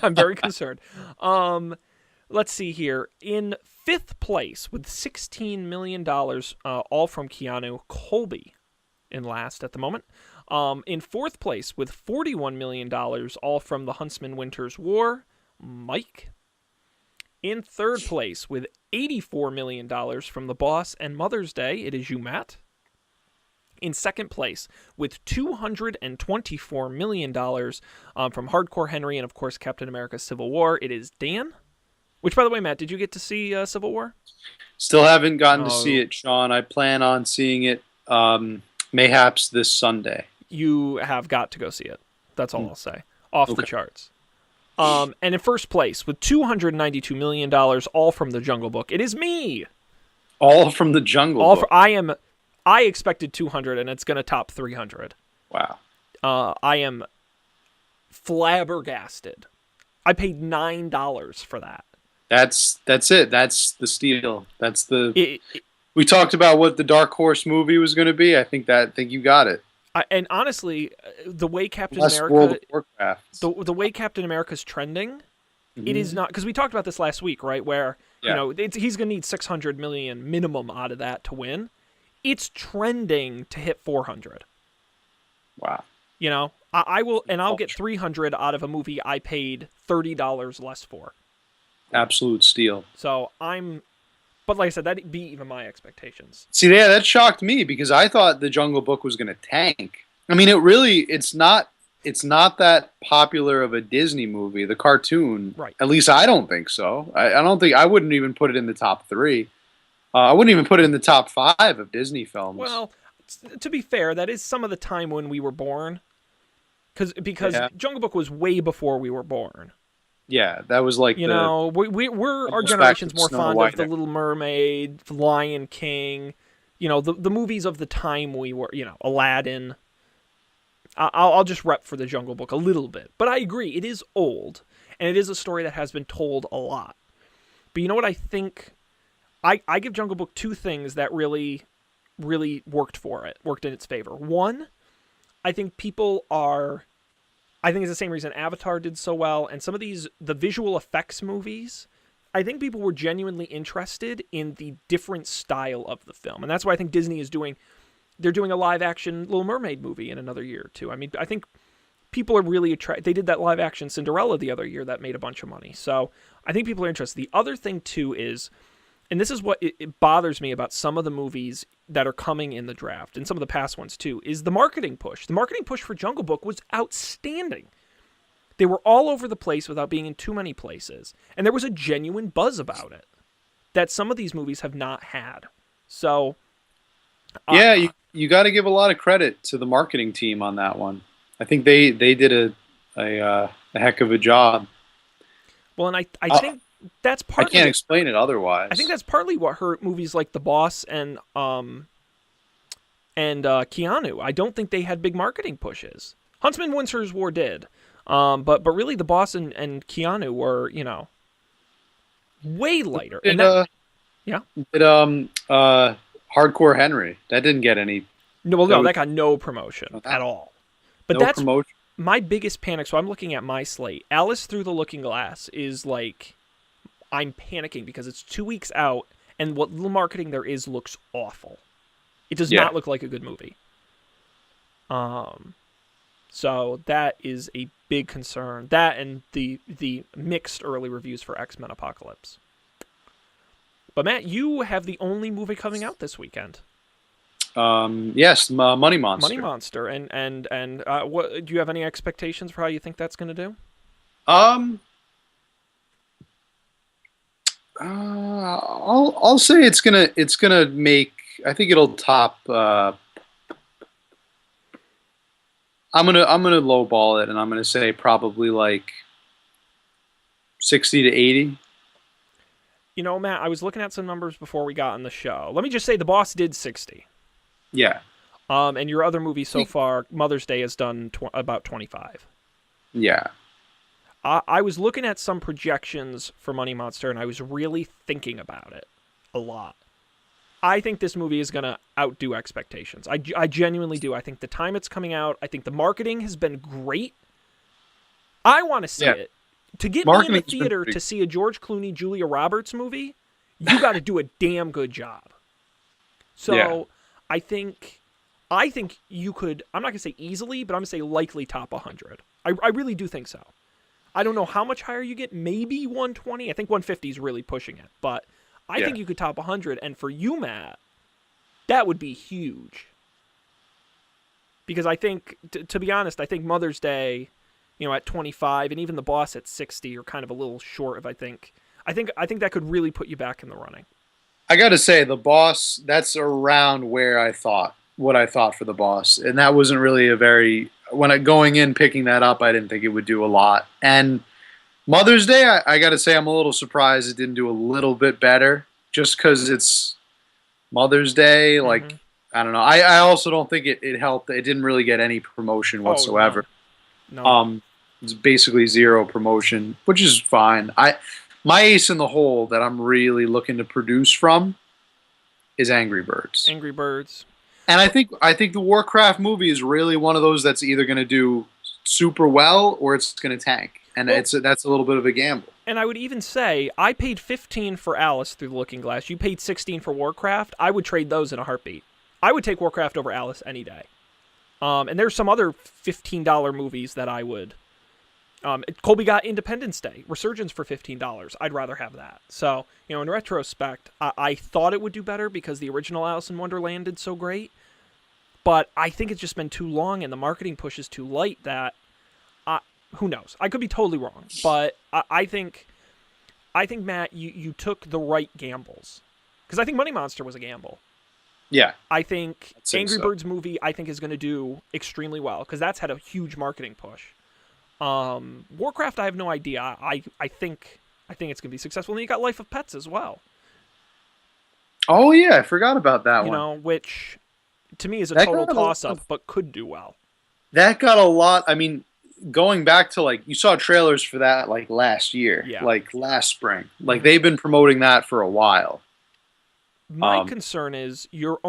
I'm very concerned. Let's see here. In fifth place with $16 million, all from Keanu, Colby in last at the moment. In fourth place with $41 million, all from The Huntsman Winter's War, Mike. In third place with $84 million from The Boss and Mother's Day, it is you, Matt. In second place with $224 million from Hardcore Henry and, of course, Captain America Civil War, it is Dan. Which, by the way, Matt, did you get to see Civil War? Still haven't gotten to see Oh. it, Sean. I plan on seeing it mayhaps this Sunday. You have got to go see it. That's all I'll say. Off the Okay. charts. And in first place with $292 million, all from The Jungle Book, it is me. All from the Jungle All Book. I expected 200, and it's going to top 300. Wow. I am flabbergasted. I paid $9 for that. That's it. That's the steal. That's the. It, We talked about what the Dark Horse movie was going to be. I think you got it. and honestly, the way Captain Less World America, of Warcraft. the way Captain America's trending, it Mhm. is not, because we talked about this last week, right? Where Yeah. he's going to need 600 million minimum out of that to win. It's trending to hit 400. Wow. I will, and I'll get 300 out of a movie I paid $30 less for. Absolute steal. So but like I said, that beat even my expectations. See, yeah, that shocked me because I thought the Jungle Book was going to tank. I mean, it's not that popular of a Disney movie, the cartoon. Right. At least I don't think so. I don't think I wouldn't even put it in the top 3. I wouldn't even put it in the top 5 of Disney films. Well, to be fair, that is some of the time when we were born. Because Yeah, Jungle Book was way before we were born. yeah, that was like You the know, we're our almost back generation's to more Snow fond of White. The Little Mermaid, The Lion King, you know, the movies of the time we were, you know, Aladdin. I'll just rep for the Jungle Book a little bit, but I agree, it is old, and it is a story that has been told a lot. But you know what I think? I give Jungle Book two things that really, really worked in its favor. One, I think people are I think it's the same reason Avatar did so well, and some of the visual effects movies, I think people were genuinely interested in the different style of the film. And that's why I think Disney is they're doing a live action Little Mermaid movie in another year or two. I mean, I think people are really attracted. They did that live action Cinderella the other year that made a bunch of money. So I think people are interested. The other thing too is, and this is what it bothers me about some of the movies that are coming in the draft and some of the past ones too, is the marketing push. The marketing push for Jungle Book was outstanding. They were all over the place without being in too many places, and there was a genuine buzz about it that some of these movies have not had. So, Yeah, you got to give a lot of credit to the marketing team on that one. I think they did a heck of a job. well, and I Uh, think that's I partly can't explain it otherwise. I think that's partly what hurt movies like The Boss and Keanu. I don't think they had big marketing pushes. Huntsman Winter's War did, but really The Boss and Keanu were, you know, way lighter. Did And that yeah. did Hardcore Henry? That didn't get any. No, well, That no, was that got no promotion at all. But no that's promotion. my biggest panic. So I'm looking at my slate. Alice Through the Looking Glass is like, I'm panicking because it's 2 weeks out, and what little marketing there is looks awful. It does Yeah. not look like a good movie. So that is a big concern. That and the mixed early reviews for X-Men Apocalypse. But Matt, you have the only movie coming out this weekend. Yes, Money Monster. Money Monster, and what do you have any expectations for how you think that's going to do? Um, I'll say it's gonna make. I think it'll top. I'm gonna lowball it, and I'm gonna say probably like 60 to 80. You know, Matt, I was looking at some numbers before we got on the show. Let me just say, The Boss did 60. Yeah, And your other movie so far, Mother's Day, has done about 25. yeah, I was looking at some projections for Money Monster, and I was really thinking about it a lot. I think this movie is going to outdo expectations. I genuinely do. I think the time it's coming out, I think the marketing has been great. I want to see yeah. it. To get me in the Marketing's been theater pretty- to see a George Clooney, Julia Roberts movie, you got to do a damn good job. So Yeah. I think you could, I'm not going to say easily, but I'm going to say likely top 100. I really do think so. I don't know how much higher you get, maybe 120. I think 150 is really pushing it, but I think you could top 100. And for you, Matt, that would be huge. Because I think, to be honest, I think Mother's Day, you know, at 25, and even The Boss at 60 are kind of a little short of, I think that could really put you back in the running. I got to say, The Boss. That's around where what I thought for The Boss, and that wasn't really a very. When going in picking that up, I didn't think it would do a lot. And Mother's Day, I got to say, I'm a little surprised it didn't do a little bit better, just because it's Mother's Day. Like, I don't know. I also don't think it helped. It didn't really get any promotion whatsoever. No. It's basically zero promotion, which is fine. My ace in the hole that I'm really looking to produce from is Angry Birds. Angry Birds. And I think the Warcraft movie is really one of those that's either going to do super well or it's going to tank. And that's a little bit of a gamble. And I would even say, I paid 15 for Alice Through the Looking Glass. You paid 16 for Warcraft. I would trade those in a heartbeat. I would take Warcraft over Alice any day. And there's some other $15 movies that I would. Colby got Independence Day, Resurgence for $15. I'd rather have that. So, you know, in retrospect, I thought it would do better because the original Alice in Wonderland did so great. But I think it's just been too long and the marketing push is too light that, who knows? I could be totally wrong. But I think Matt, you took the right gambles. because I think Money Monster was a gamble. Yeah, I think I'd say Angry so. Birds movie I think is going to do extremely well because that's had a huge marketing push. Warcraft I have no idea. I think it's going to be successful. And you got Life of Pets as well. Oh yeah, I forgot about that You one. know, which to me is a That total got a lot toss up, of, but could do well. that got a lot. I mean, going back to like you saw trailers for that like last year, Yeah. like last spring. Like Mhm. they've been promoting that for a while. My Um, concern is you're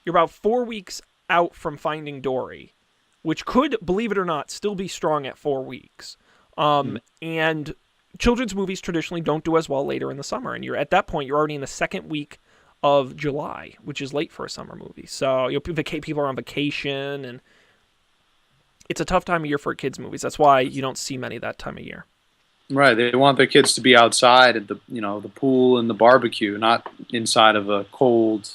about 4 weeks out from Finding Dory, which could, believe it or not, still be strong at 4 weeks. And children's movies traditionally don't do as well later in the summer, and you're at that point you're already in the second week of July, which is late for a summer movie. So people are on vacation, and it's a tough time of year for kids' movies. That's why you don't see many that time of year. right, they want their kids to be outside at the pool and the barbecue, not inside of a cold,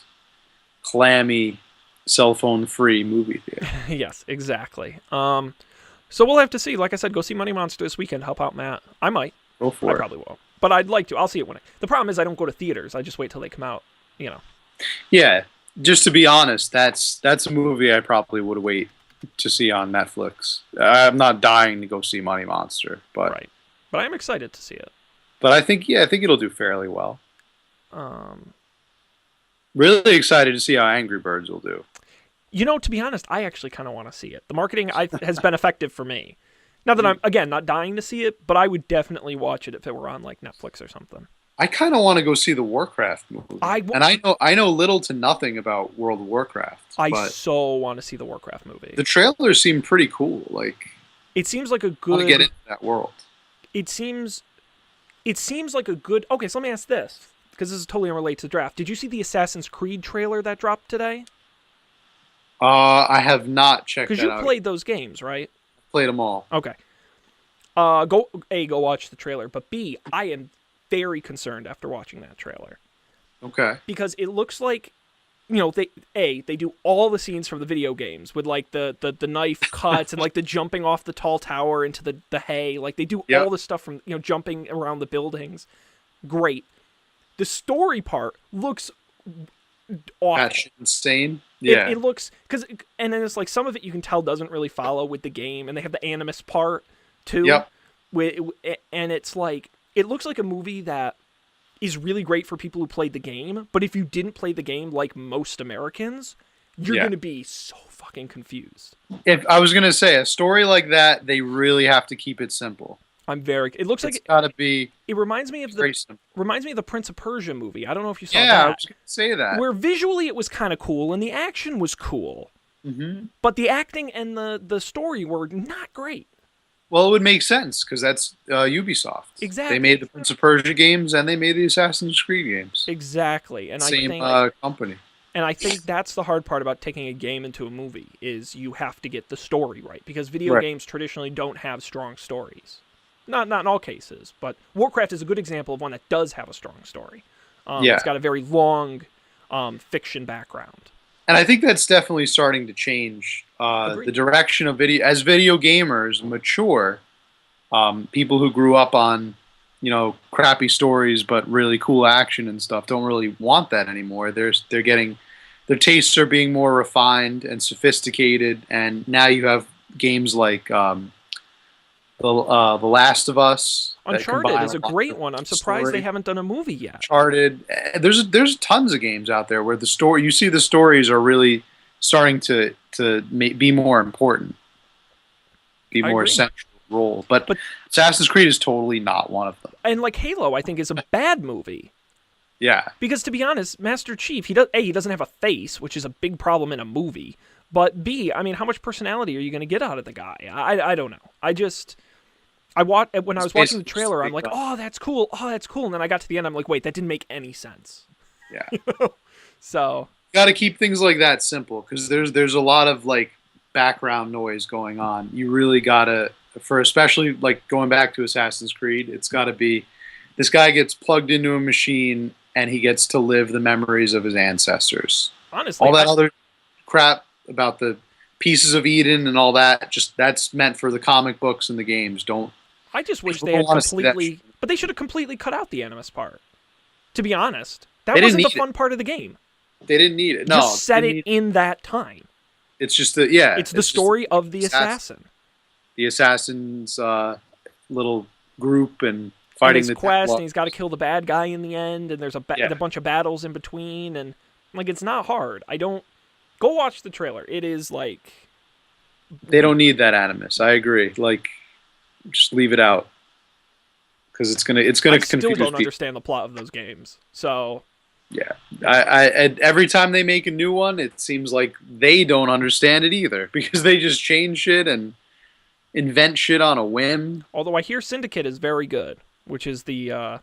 clammy, cell phone free movie theater. Yes, exactly. So we'll have to see. Like I said, go see Money Monster this weekend. Help out Matt. I might. Go I for it. probably won't. But I'd like to. I'll see it when the problem is I don't go to theaters. I just wait till they come out. You know. Yeah, just to be honest, that's a movie I probably would wait to see on Netflix. I'm not dying to go see Money Monster, Right. But I'm excited to see it. but I think it'll do fairly well. Um, Really excited to see how Angry Birds will do. to be honest, I actually kind of want to see it. The marketing has been effective for me. Not that I'm again not dying to see it, but I would definitely watch it if it were on like Netflix or something. I kind of want to go see the Warcraft movie, I and I know little to nothing about World of Warcraft, I but so want to see the Warcraft movie. the trailers seem pretty cool. Like, It seems like a I want to get good. into that world. It seems. It seems like a good. Okay, so let me ask this because this is totally unrelated to the draft. Did you see the Assassin's Creed trailer that dropped today? I have not checked Because that you out. played those games, right? Played them all. Okay. Go watch the trailer. But B, I am very concerned after watching that trailer Okay. because it looks like, they do all the scenes from the video games with like the knife cuts and like the jumping off the tall tower into the hay. Like they do Yep. all the stuff from jumping around the buildings. Great. The story part looks awful. That's insane. It, Yeah. it looks and then it's like some of it you can tell doesn't really follow with the game, and they have the animus part too. Yep. And it's like it looks like a movie that is really great for people who played the game, but if you didn't play the game like most Americans, you're Yeah. gonna be so fucking confused. If I was gonna say a story like that, they really have to keep it simple. It looks It's like got to be it reminds me of very simple. the Prince of Persia movie. I don't know if you saw Yeah, I that. was gonna say that. Where visually it was kind of cool and the action was cool, but the acting and the story were not great. Well, it would make sense because that's Ubisoft. Exactly. They made the Prince of Persia games and they made the Assassin's Creed games. Exactly. And Same company. I think that's the hard part about taking a game into a movie is you have to get the story right because video Right. games traditionally don't have strong stories. Not in all cases, but Warcraft is a good example of one that does have a strong story. Yeah. It's got a very long fiction background. And I think that's definitely starting to change Agreed. the direction of video. As video gamers mature, people who grew up on, crappy stories but really cool action and stuff don't really want that anymore. They're getting their tastes are being more refined and sophisticated, and now you have games like the Last of Us. that Uncharted combine is a lot great of one. I'm surprised they story. haven't done a movie yet. Uncharted. There's tons of games out there where the story you see the stories are really starting to be more important, be I more agree. essential role. But But- Assassin's Creed is totally not one of them. And like Halo, I think is a bad movie. Yeah, Because to be honest, Master Chief, he doesn't have a face, which is a big problem in a movie. But B, I mean, how much personality are you going to get out of the guy? I don't know. When I was watching the basically trailer, I'm straight like, up. oh, that's cool. Oh, that's cool. And then I got to the end, I'm like, wait, that didn't make any sense. yeah. So Got to keep things like that simple because there's a lot of like background noise going on. You really gotta for especially like going back to Assassin's Creed. It's got to be this guy gets plugged into a machine and he gets to live the memories of his ancestors. honestly, All that other crap about the pieces of Eden and all that, just that's meant for the comic books and the games. Don't I just wish people they had don't wanna see that completely, but they should have completely cut out the animus part. To be honest, They that didn't wasn't the need fun part of the game. They didn't need it. No, Just set they it didn't in that time. it's just the yeah. It's the just story of the assassin the assassin's little group and and fighting his the quest, Templars. and he's got to kill the bad guy in the end, and there's Yeah. a bunch of battles in between, and like it's not hard. I don't go watch the trailer. It is like They don't need that animus. I agree. Like, just leave it out because it's gonna I still confuse don't people. understand the plot of those games. So Yeah, every time they make a new one, it seems like they don't understand it either because they just change shit and invent shit on a whim. although I hear Syndicate is very good, which is the Yeah,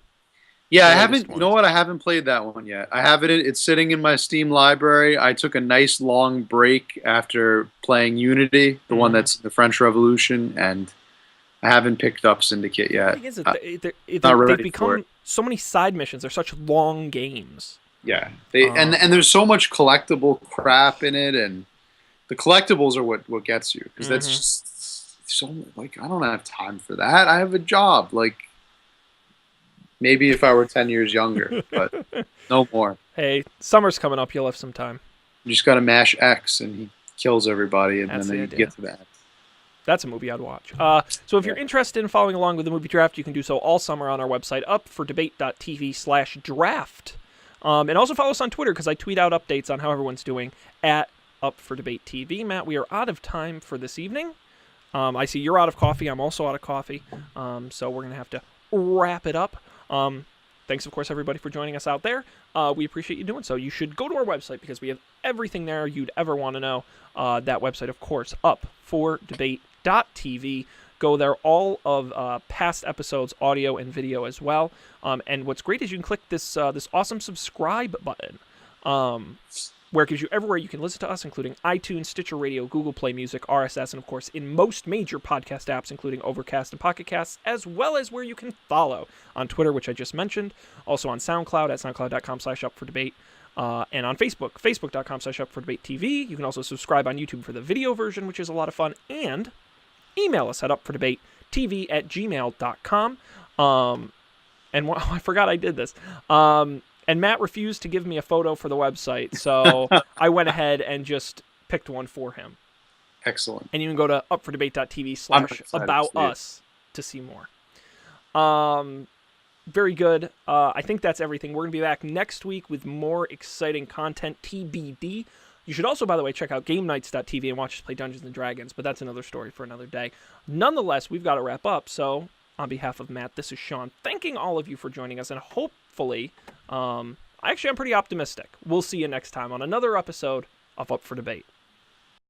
I latest haven't. You know ones. what? I haven't played that one yet. I have it. It's sitting in my Steam library. I took a nice long break after playing Unity, the one Mhm. that's the French Revolution, and I haven't picked up Syndicate The yet. thing is, Not they've ready for become it. so many side missions. They're such long games. Yeah, they Uh, and there's so much collectible crap in it, and the collectibles are what gets you because that's Mhm. just so like I don't have time for that. I have a job. Like maybe if I were 10 years younger, but no more. Hey, summer's coming up. You'll have some time. You just got to mash X and he kills everybody, and That's then the you idea. get to that. That's a movie I'd watch. So if you're interested in following along with the movie draft, you can do so all summer on our website, upfordebate.tv/draft. And also follow us on Twitter because I tweet out updates on how everyone's doing at upfordebatetv. Matt, we are out of time for this evening. I see you're out of coffee. I'm also out of coffee. So we're going to have to wrap it up. Thanks, of course, everybody, for joining us out there. We appreciate you doing so. You should go to our website because we have everything there you'd ever want to know. That website, of course, upfordebate.tv. Go there. All of past episodes, audio and video as well. And what's great is you can click this awesome subscribe button, where it gives you everywhere you can listen to us, including iTunes, Stitcher Radio, Google Play Music, RSS, and of course in most major podcast apps, including Overcast and Pocket Casts, as well as where you can follow on Twitter, which I just mentioned, also on SoundCloud at soundcloud.com/upfordebate, and on Facebook, facebook.com/upfordebatetv. You can also subscribe on YouTube for the video version, which is a lot of fun, and email us at upfordebatetv@gmail.com. I forgot I did this. And Matt refused to give me a photo for the website, so I went ahead and just picked one for him. Excellent. And you can go to upfordebate.tv I'm excited to /about see it. us to see more. Very good. I think that's everything. We're going to be back next week with more exciting content, TBD. You should also, by the way, check out GameNights.tv and watch us play Dungeons & Dragons, but that's another story for another day. Nonetheless, we've got to wrap up, so on behalf of Matt, this is Sean, thanking all of you for joining us, and hopefully, I'm pretty optimistic. We'll see you next time on another episode of Up for Debate.